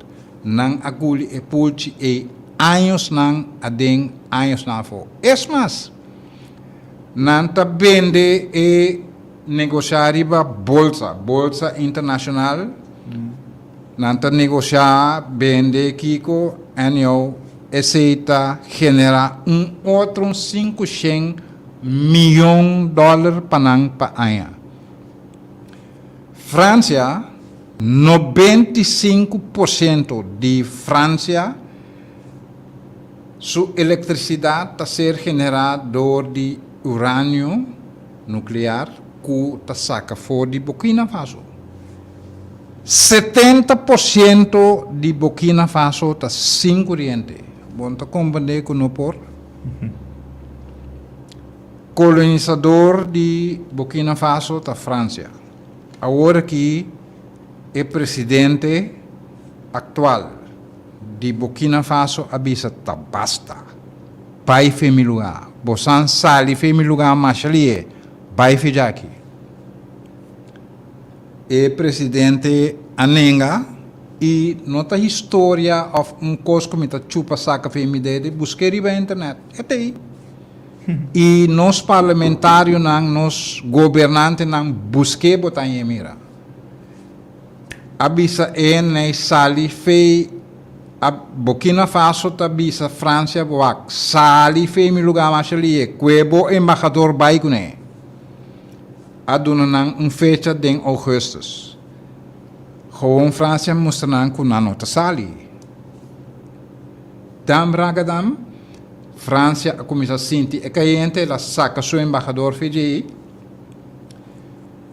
Nang aguli e pulci e anos nang ading anos na fo. Es mas. Nanta bende e negociar iba bolsa internacional. Nanta negociar bende kiko annual aceita genera outro 500 milhões de dólares panang pa anya. França, 95% de França, sua eletricidade está ser generada de urânio nuclear que está saca fora de Burkina Faso. 70% de Burkina Faso está sem corrente. Bom, está compreender com o por. Colonizador de Burkina Faso está França. Agora que o presidente atual de Burkina Faso avisa tá basta. Vai femi lugar. Bosan sali femi lugar machalie. Vai fijaki. O presidente anenga e nota história of coisa como tá chupa saca femi dele busquei riba internet. Até aí. E nós parlamentários, nós governantes, busquei botar em mira. Abisa nem sali fei a Burkina Faso tabisa França boak sali fei mi lugar mais ali quebo embaixador baigune. Aduna nang fecha den Augustus. Gewoon França mostra nang kunano ta sali. Dam ragadam França começa a sentir e caiente ela saca seu embaixador Fiji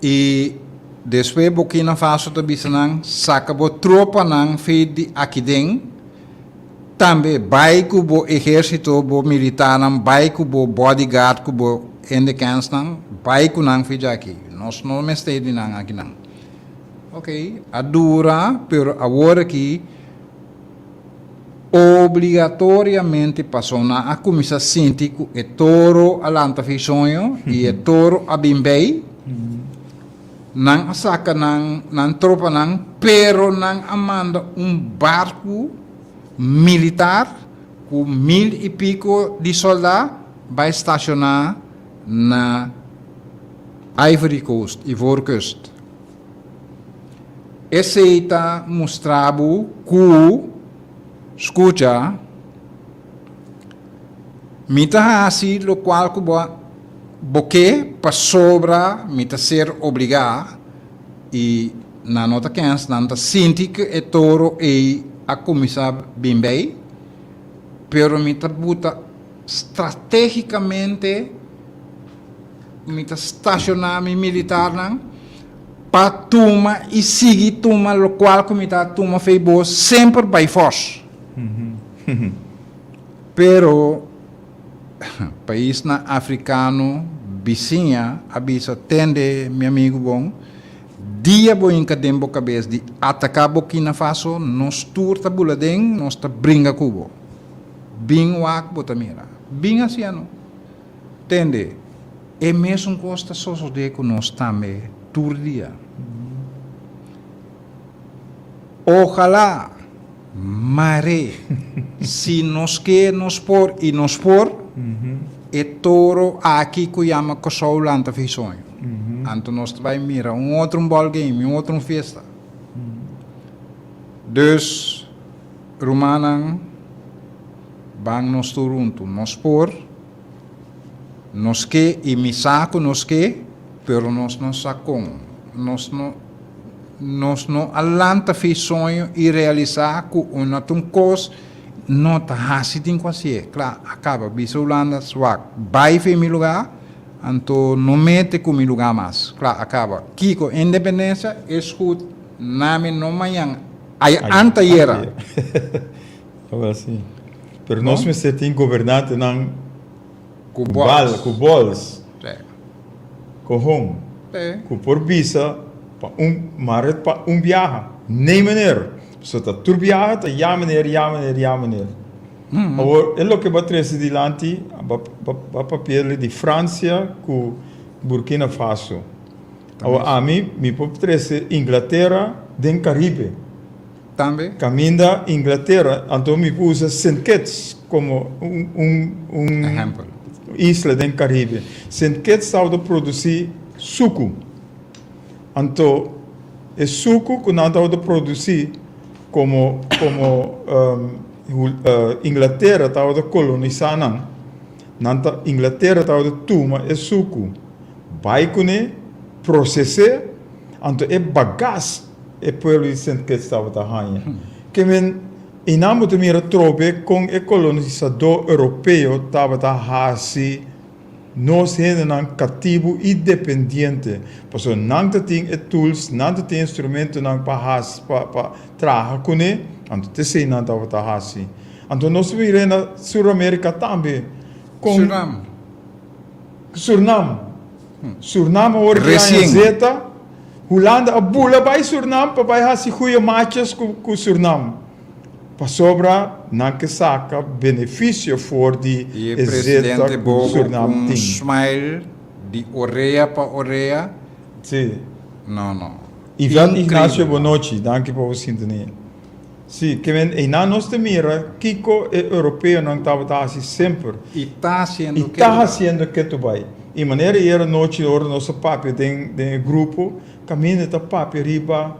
e depois Burkina Faso também saca bo tropa nang Fiji aqui dentro também vai com o exército bo militar nang vai com o bodyguard com o indicans nang vai com nang Fiji aqui nós não me estende nang aqui nang ok a dura pero agora aqui obrigatoriamente passou a começar a sentir que é touro alanta fez sonho e é touro a bimbei não saca não tropa não pero não amanda barco militar com 1000 e pico de soldados vai estacionar na Ivory Coast esse está mostrado que escucha, mita assim, lo qual que boque para sobra, mita ser obrigado e na nota que antes nanta sinti que é toro e a começar bem bem, pero mita buta estrategicamente mita estacionar mi militar não para tuma e seguir tuma, lo qual que mita tuma fez boa sempre by force. Pero país na africano vizinha avisa tende meu amigo bom dia bom em cadembo cabeça de atacar Burkina Faso nos turta buladeng nos ta bringa cubo bing wak botamira bing asiano tende e mesmo costa soso de que nós também tur dia ojalá mare se nos que nos por e nos por é toro aqui que chama Kosovo lanta visões então nós vai mira outro ball game outro festa dus Romanan bang nos turunto nos por nos que e mi saco nos que pero nos não sacam nós não alanta fez sonho e realizar com uma coisa não tá hasitin quase claro acaba bisa Holanda swak vai fe mi lugar então não mete com mi lugar mais claro acaba kiko independência escut name não manhã ai anta era agora sim pero nós me setim governante não com bols com home com por visa maar para viaje nem maneira so tá tur viaje tá ja meneer agora é lo que vai trazer adiante a papel de França com Burkina Faso A mim, me pode trazer Inglaterra den Caribe. Também? Caminda Inglaterra, então me usa St. Kitts como Exemplo. isla den Caribe. St. Kitts estava a produzir suco. Então, é suco que não estava a produzir como Inglaterra estava a colonizar. Inglaterra estava a tomar é suco. Vai com ele, processar, então é bagagem. E pueblo de St. Kitts estava a ganhar. Que men, e não muito mira trobe com o colonizador europeu estava a fazer nós ainda não cativo independente. Porque não tem tools, não tem instrumento não para trabalhar com ele, então te sei não estava a fazer. Então nós vivemos na Sul-América também. Suriname. Suriname hoje é zeta. Holanda a bula vai Suriname para vai fazer goeie matches com Suriname. Para sobra não que saca benefício for de E o presidente Bobo Suriname smile de orelha para orelha. Sim. Não. Ivan Ignacio Bonotti, danke por a sintonia. Sim, que e na nossa mira, Kiko é europeu não estava assim sempre. E está sendo E está sendo que tu vai. E maneira era noite hora nosso papo tem grupo caminha da papo riba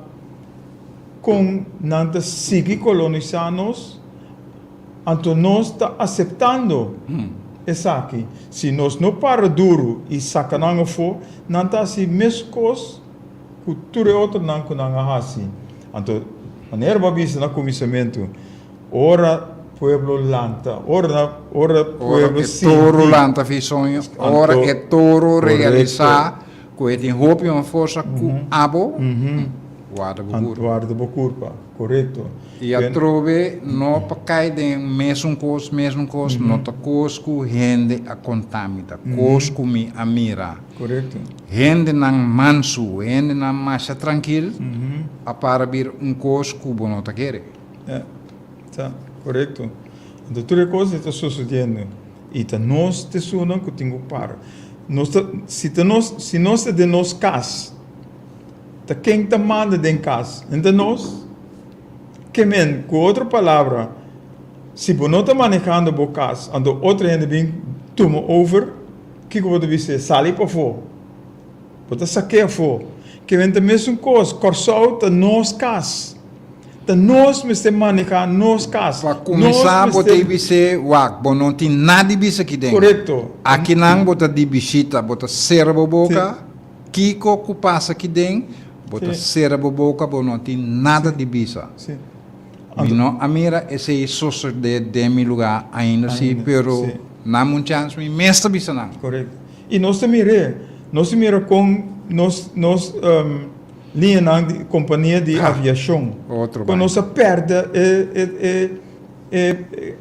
com nada seguir colonizarnos, então nós está aceitando essa aqui. Se nós não para duro e sacananga for, não está assim mesmo coisa que tudo é outro não que não é assim. Então maneira babisa na comissamento, ora pueblo lanta, ora pueblo sim. Toro lanta visonho, ora é toro realizar, que tem roupa uma força com abo, guarda bocurpa, correto. E a trove não para cair de mesmo coisa, não tá coisa que rende a contamina, coisa que me amira. Correto. Rende não manso, rende não mais tranquilo, a para vir coisa que o não tá querer. Tá. Correto. Então, tudo coisa está sucedendo. E nós te sonam que tenho para. Se nós é de nós casa, quem te manda de casa? Então nós, que men, com outra palavra, se você não está manejando a casa, então outra gente vem toma over, o que você deve ser? Sali para fora. Você saqueia fora. Que men, a mesma coisa, corçou está nós casa. Então nós me estamos manejando nós casa. Para começar, você deve ser não tem nada de aqui dentro. Correto. Aqui não você de visita, você serve boca, Kiko que passa aqui dentro, você serve boca, não tem nada de bisa. Sim. Não, a mira esse socio de meu lugar ainda sim, pero não há chance, me mestre bisa não. Correto. E nós mira com nós linha de companhia de aviação. Quando nós perde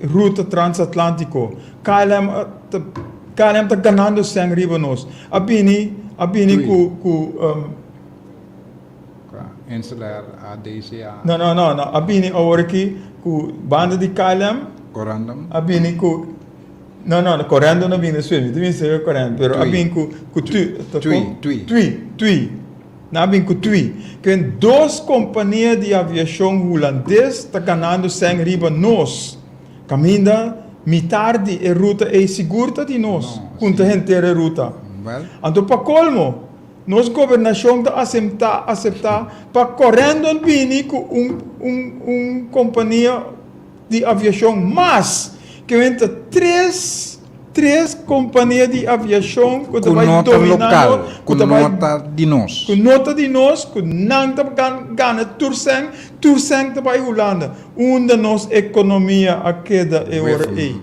ruta transatlântico, KLM está ganhando sangue riba nós. Abini com Insular ADCA. Não. Abini agora aqui com banda de KLM. Corandom. Abini com não, correndo não vem swim, devia ser correndo, pero abini com tui. Na bem com tui, que duas companhias de aviação holandês está ganhando sangue riba nós. Caminha metade a ruta é segura de nós, quanto gente a ruta. Então para colmo, nossa governação está aceitar para correndo bem com companhia de aviação, mas que entra três companhias de aviação que vai dominar com nota de nós. Com nota de nós, que não ganha Tursang vai Holanda. Onde nossa economia a queda é hora aí.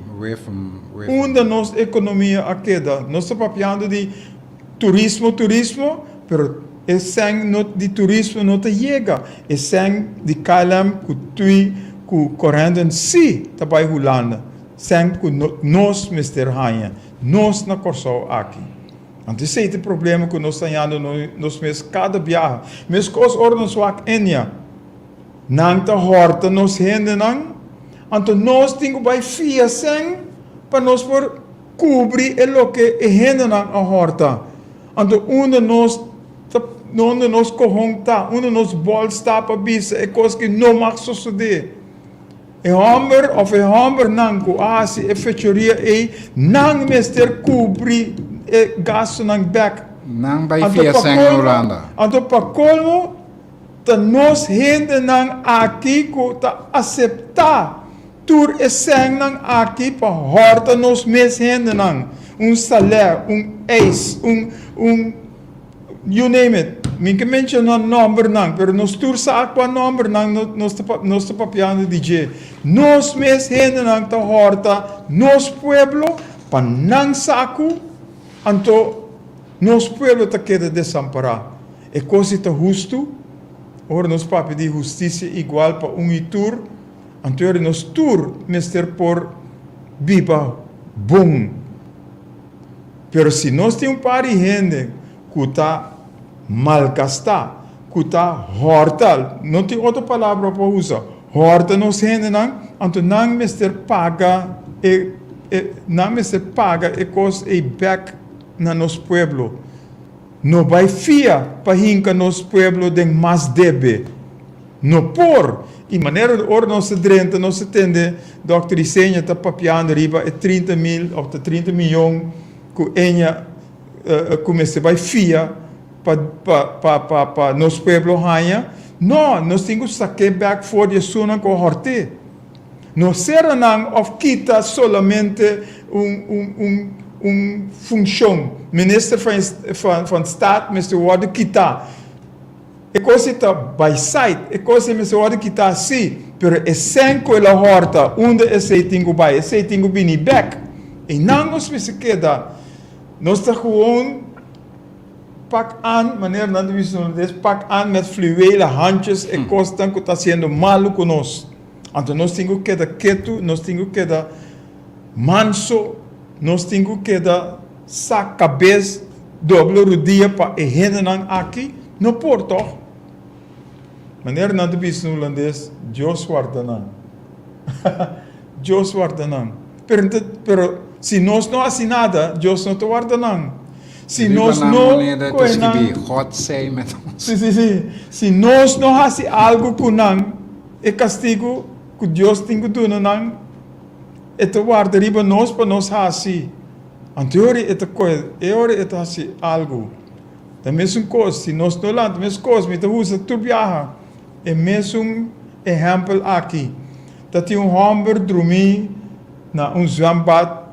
Onde nossa economia a queda. Nós estamos falando de turismo, pero é sangue de turismo não te chega. É sangue de KLM que correndo em si vai Holanda. Sangue que nós, Mr. Hanha, nós na Corsol aqui. Então, esse é o problema que nós temos nos meses cada viagem. Mas coisas ordens o aqui enya. Não está horta nos rende não. Então, nós temos que fia sangue para nós por cobrir o que é rende não a horta. Então, onde nós nos kohong ta, onde nos bol sta pa bisa, e coisa que não mag suceder. E homem nang ku asi e fechoria e nang mester cobri e gasto nang back. Nang by via sang Holanda. Anto pa colmo, ta nos hende nang aqui ku ta aceitar tur e sang nang aqui pa horta nos mes hende nang salário, ex, you name it. Minke mention een number nang, pero nos tur sa aqua number nang nos te papiando DJ. Nos mes hende nang ta horta, nos pueblo, pa nang saku, anto nos pueblo ta queda desamparado. E coisa ta justo, ora nos papi di justiça igual pa itur, anto ora nos tur mester por biba, boom. Pero se nós temos pari gente que está malgastar, que está hortal, não tem outra palavra para usar. Horta nos gente não, então não mester paga não mester paga e coisa e back na nosso pueblo. Não vai fia para hinca nosso pueblo de mais debe. Não por e maneira de ora nossa drenta, nossa tende, Dr. Isenha está papiando riba e 30 mil ou 30 milhões que enya comece vai fia para nosso pueblo hanha. Não, nós temos que sacar back for de suna com horte. Não será não of kita solamente função. Minister van Staat, Mr. Ward kita. E coisa está by side, e coisa Mr. Ward kita sim, pero é sem que ela horta, onde esse tingo vai, esse tingo bini back. E não nos se queda. Nós estamos gewoon pak aan, maneira não devemos pak aan met fluwelen handjes e coisas que está sendo malo conosco. Então nós temos que dar quieto, nós temos que dar manso, nós temos que dar sa cabeça, doble rodilha para e gente não aqui, não porto. Maneira não devemos no holandês, Deus guarda não. Deus guarda não. Pero se nós não assim nada, Deus não te guarda não. Se nós não se nós não fazemos algo com não, é castigo que Deus tem que dar não. É te guarda riba nós para nós fazer. Anterior é te coisa, é hora é te fazer algo. Da mesma coisa, se nós não lá, da mesma coisa, me te usa tu viaja. É mesmo exemplo aqui. Dat tinha homem dormir na zwembad.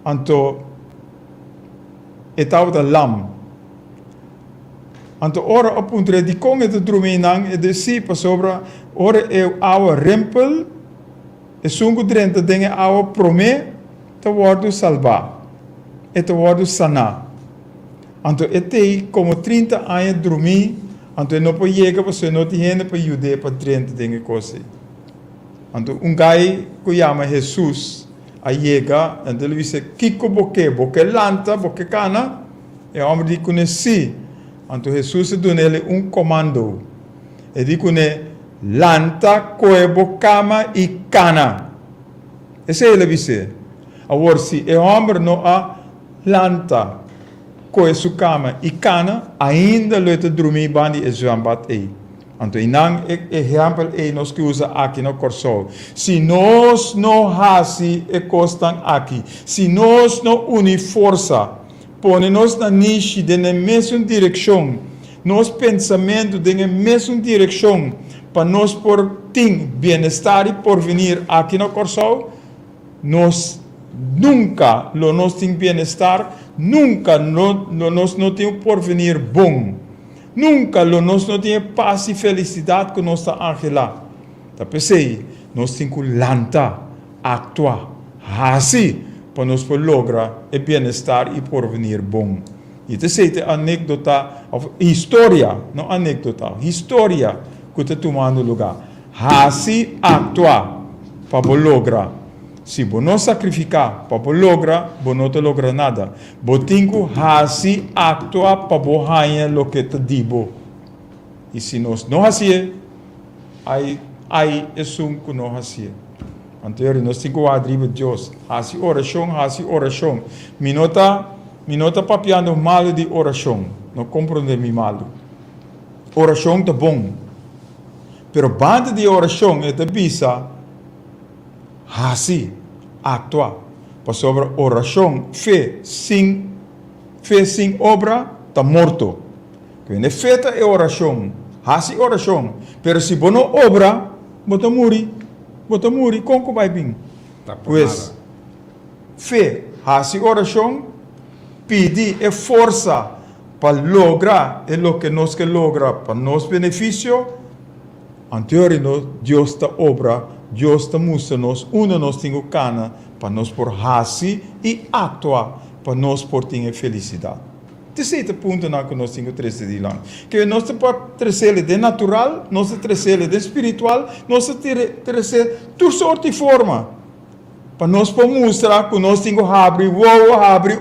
Anto estava da lam. Anto ora op un di konge te druminang e de si pa sobra ora e awa rimpel e sungu drenta dinge awa prome te worden salva e te worden sana. Anto etei como 30 anos drumi anto no po yega pa so no ti hende pa jude pa drenta dinge cose. Anto un gai ko yama Jesus a yega, en ele disse, Kiko boque lanta, boque cana, e o homem conheci. Então Jesus deu nele comando. E diz lanta, coe, bocama e cana. Esse ele disse. Agora, se o homem não há lanta, coe, su cama e cana, ainda leute dormir bandi e zwembat ei. Então, inang exemplo é nós que usa aqui no Corso. Se nós não fazemos e costam aqui, se nós não unimos força, põe-nos na niche na mesma direção, nos pensamentos na mesma direção, para nós por ter bem-estar e porvenir aqui no Corso, nós nunca nós temos bem-estar, nunca nós não temos porvenir bom. Nunca nós não temos paz e felicidade que nós está angela. Tá pensei, nós temos que lantar, actuar, assim, para nós lograr o bem-estar e porvenir bom. E te sei anedota, história, não anedota, história que está tomando lugar. Assim, actuar, para lograr. Se você não sacrificar para lograr, você não logra nada. Você tem que assim actuar para ganhar o que te digo. E se nós não fazemos, aí é um que não fazemos. Então, nós temos que adribar Deus. Assim oração. Minota Mi não está papiando malo de oração. Não compreende mi malo. Oração tá bom. Pero banda de oração é de bisa assim, actuar. Para sobre oração, fé sem obra, tá morto. Quando feita é oração, assim oração. Pero se você não obra, você morre, como vai bem? Tá por Pois, nada. fé, assim oração, pedir é força para lograr é o que nós que logra para nosso benefício. Anterior, Deus está obra, Deus está mostra nós, nós temos cana para nós por assim e atuar para nós por ter felicidade. Terceiro ponto na que nós temos três de lá, que nós temos três de natural, nós temos três de espiritual, nós temos três de sorte e forma. Para nós mostrar que nós temos abre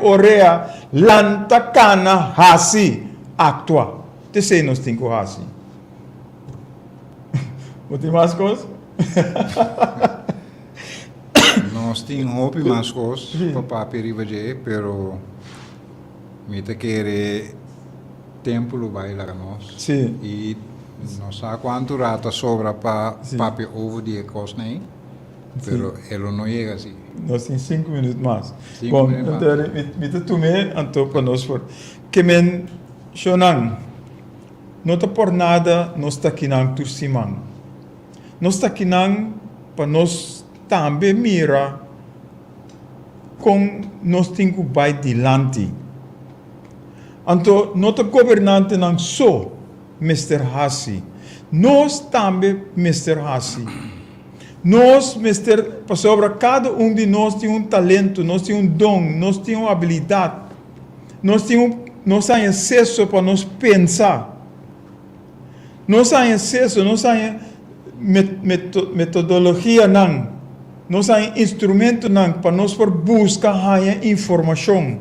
oreia, lanta cana, assim, atuar. Terceiro nós temos assim. Tem mais coisas? Nós temos mais coisas para papel de, pero me te quer tempo vai lá nós. Sim. E não sabe quanto rata sobra para Sim. papel over de costa nem, pero ele não chega assim. Nós temos 5 minutos mais. 5 Bom, minutos então, me tomei então para nós for. Que men, Shonan, não está por nada, nós está aqui na turcimang. Nós está aqui para nós também mira com nós temos que vai dilante. Então, nosso governante não só Mr. Hassi, nós também Mr. Hassi. Nós, para sobre cada de nós tem talento, nós tem dom, nós tem habilidade, nós temos acesso para nós pensar. Nós temos acesso, nós temos metodologia não, nós temos instrumento não para nós buscar informação.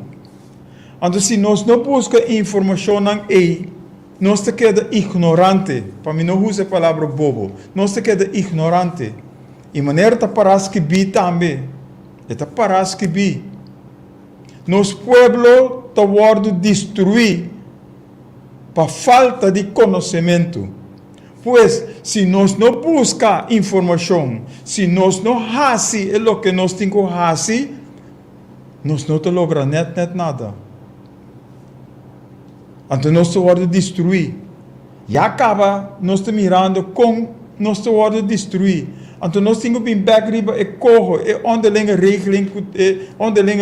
Então, se nós não buscamos informação não nós te queda ignorante. Para mim não usa a palavra bobo. Nós te queda ignorante. E maneira tá parás que bi também. Está parás que bi. Nos pueblo tá word destruir por falta de conhecimento. Pois, se nós não busca informação, se nós não hasi é o que nós temos que hasi, nós não te logra net nada. Então nós te word destruir. E acaba nós te mirando com nós te word destruir. Então nós temos que back riba e corro e onderlinge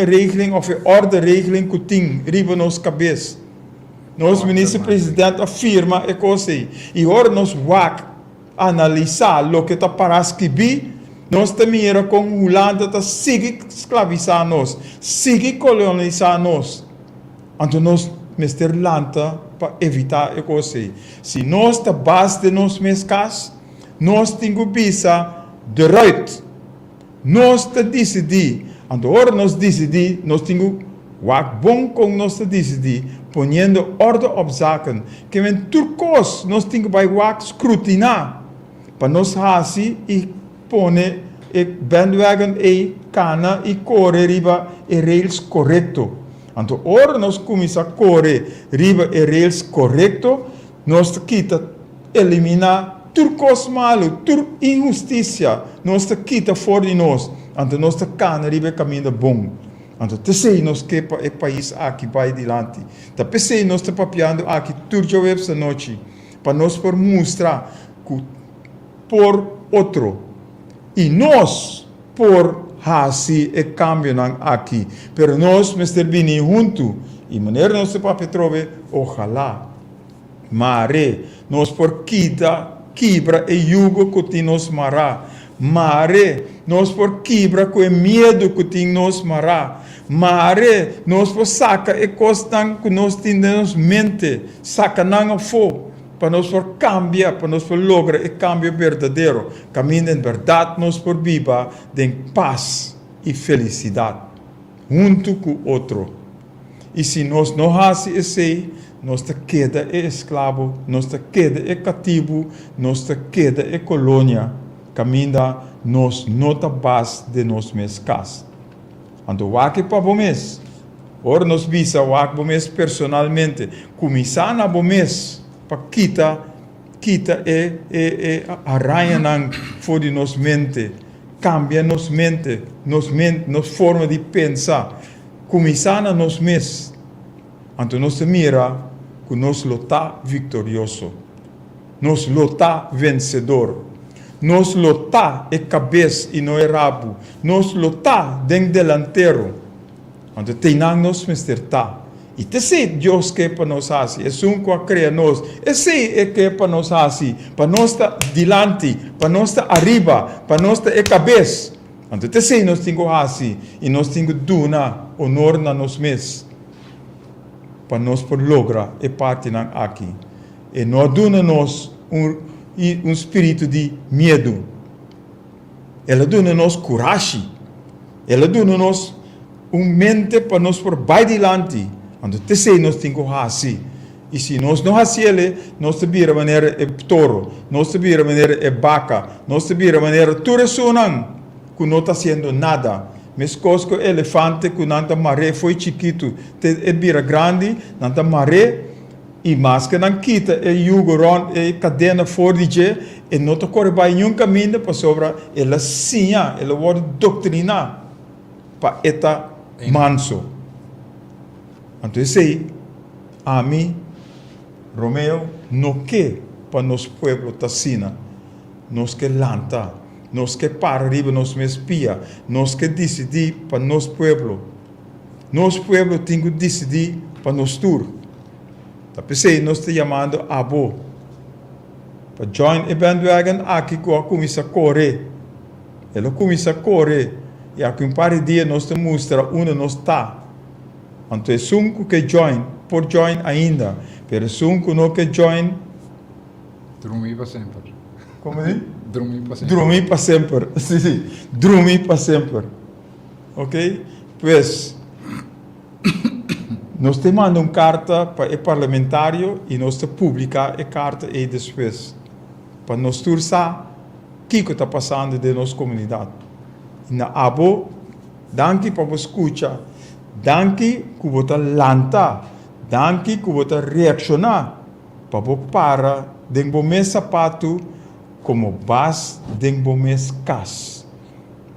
regeling of orde regeling que tem riba nos cabeça. Nos ministro-presidente afirma e coisa. E agora nós vamos analisar o que está para escrever. Nós também com a Holanda está sigue escravizar nós, sigue colonizar nós. Então nós Mr. Lanta para evitar a coisa. Se nós está base de nós mescas, nós temos que pensar eruit. Nós te decidir. Agora nós decidir, nós temos que bom com nós te decidir, ponendo ordem op zaken. Que em turcos nós temos que scrutinar para nós fazer e pôr e bandwagon e cana e correr riba e rails correto. Então, ora nós começamos a correr riba e rails correto, nós quita eliminar turcos malo, injustiça, nós quita fora de nós. Então, nós cana riba caminho bom. Então, terceiro, nós que o país aqui vai adiante. Então, terceiro, nós estamos papiando aqui turco web esta noite, para nós por mostrar que por outro. E nós, por assim, e cambio aqui. Pero nós, Mr. Bini, junto, e maneira nós para Petrove, ojalá, mare, nós por quebra e jugo que tem nos mará. Mare, nós por quebra com o medo que tem nos mará. Mare, nós por saca e costan que nós temos mente, saca não fo, para nós por cambiar, para nós por lograr o cambio verdadeiro, caminho em verdade, nós por viva de paz e felicidade, junto com o outro. E se nós não fazemos isso, nós te queda escravo, nós te queda cativo, nós te queda colônia, caminha nós não tá base de nós mesmos. Então, o que para vocês, Ora nos bisa wak bomes personalmente. Começar na bomes para kita arranha nang for de nos mente. Cambia nos mente, nos forma de pensar. Começar na nos mes. Então nos mira que nos lota vitorioso. Nos lota vencedor. Nos lota é cabeça e não é rabo. Nos lota den delantero. Então tem nos mestertar. E te sei Deus que para nós assim, é um que cria nós. E sei é que para nós assim, para nós estar dilante, para nós estar arriba, para nós estar cabeça. Então te sei nós temos assim, e nós temos duna honor na nós mesmos, para nós por lograr e parte na aqui. E não duna nós espírito de medo. Ela duna nós coragem. Ela duna nós mente para nós por vai dilante. Quando te sei nós temos assim. E se nós não fazemos, nós sabemos maneira é touro, nós sabemos maneira é vaca, nós sabemos maneira tudo isso não, que não está fazendo nada. Mas coisa que o elefante que não está maré foi chiquito, é bira grande, não está maré, e mais que não quita é jugo ron, é cadena fora de je, e não está correndo para nenhum caminho para sobre, ela sim, ela vai doutrinar para eta manso. Então, sei, a mim, Romeo, no que para nos pueblo tasina, nos que lanta, nos que para arriba nos me espia, nos que decidir para nos pueblo tem que decidir para nos tur. Tá pensei, nós te chamando abo, para join e bandwagon aqui com a começa a correr, ela começa a correr, e aqui par de dia nós te mostra onde nós está. Então, é um que join, por join ainda, mas é um que não que join. Dormir para sempre. Como é? Dormir para sempre. Dormir para sempre. Sim, dormir para sempre. Ok? Pois, nós te mandamos carta para o parlamentário e nós te publicar a carta e depois. Para nós turçar o que está passando de nossa comunidade. Na abo, danke para você escutar. Danke que você lanta, danke que você reaccionar para você para dentro do meu sapato como base dentro do meu cas.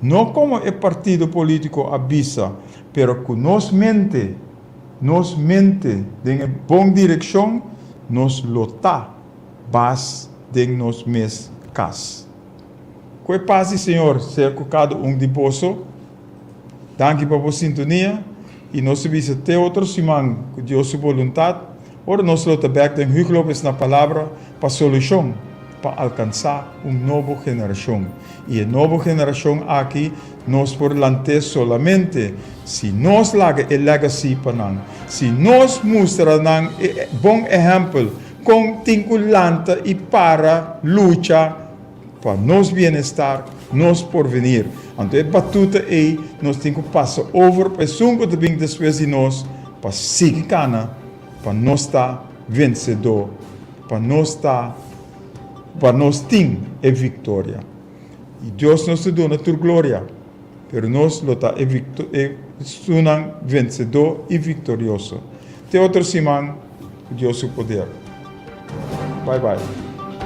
Não como o partido político avisa, pero que nos mente em boa direção, nos lota base dentro dos meus cas. Que paz, Senhor, seja com cada de bolso. Danke para a sintonia. E nós sabemos até outro semana que Deus é vontade. Ora nós lutamos bem em Huglopes na palavra para solução, para alcançar uma nova geração. E a nova geração aqui nós por lanter solamente se nós laga o legacy para nós, se nós mostramos um bom exemplo com tinculanta e para luta para nosso bem-estar, nosso porvenir. Então, a batuta aí, nós temos que passar over para o que também depois de nós, para seguir cana, para nós estar vencedor, para nós ter a vitória. E Deus nos dá a tua glória, mas nós somos vencedor e vitorioso. Até outra semana, Deus o poder. Bye bye.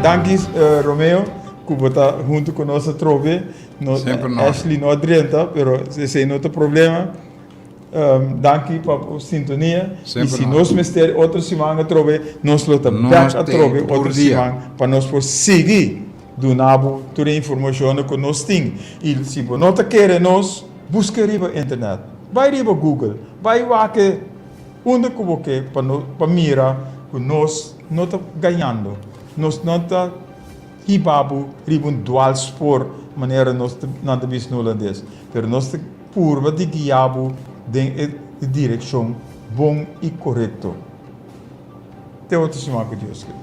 Danke, Romeo, que você está junto com nós a trove. Ashley não adianta, mas esse não tem problema. Danke para a sintonia. Sempre e se nós meter outra semana a trove, nós lutamos back a trove outra semana para nós seguir do nabo toda a informação que nós temos. E se você não quer nós, busque riba internet. Vai riba Google. Vai que onde que você para mirar que nós não estamos ganhando. Nós não estamos hibabu riba dual sport maneira nós não estamos no holandês. Mas nós estamos purva de guiabu em direção bom e correto. Até outra semana que Deus quer.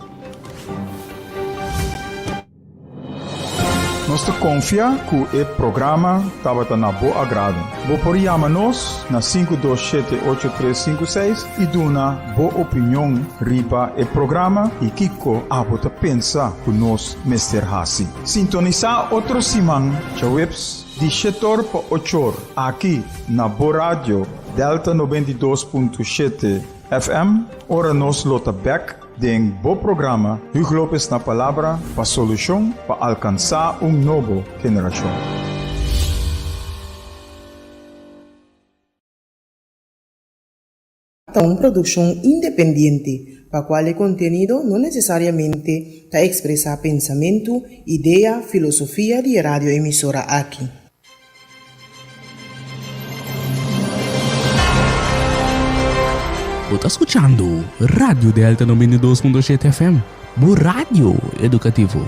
Nós confia que o programa estava na boa agrado. Você pode chamar-nos na 527-8356 e dar uma boa opinião riba o programa e Kiko você pensa que nós mesterhasi. Sintonizar outro semana, de 7 para 8 aqui na Boa Rádio Delta 92.7 FM, ora nos lota back den bo programa Hugo Lopes na Palabra pa solução para alcançar novo geração. Una producción independiente, para cual el contenido no necesariamente está expresa pensamiento, idea, filosofía de radioemisora aquí. Você está escutando Radio Delta 92.7 FM, bu rádio educativo.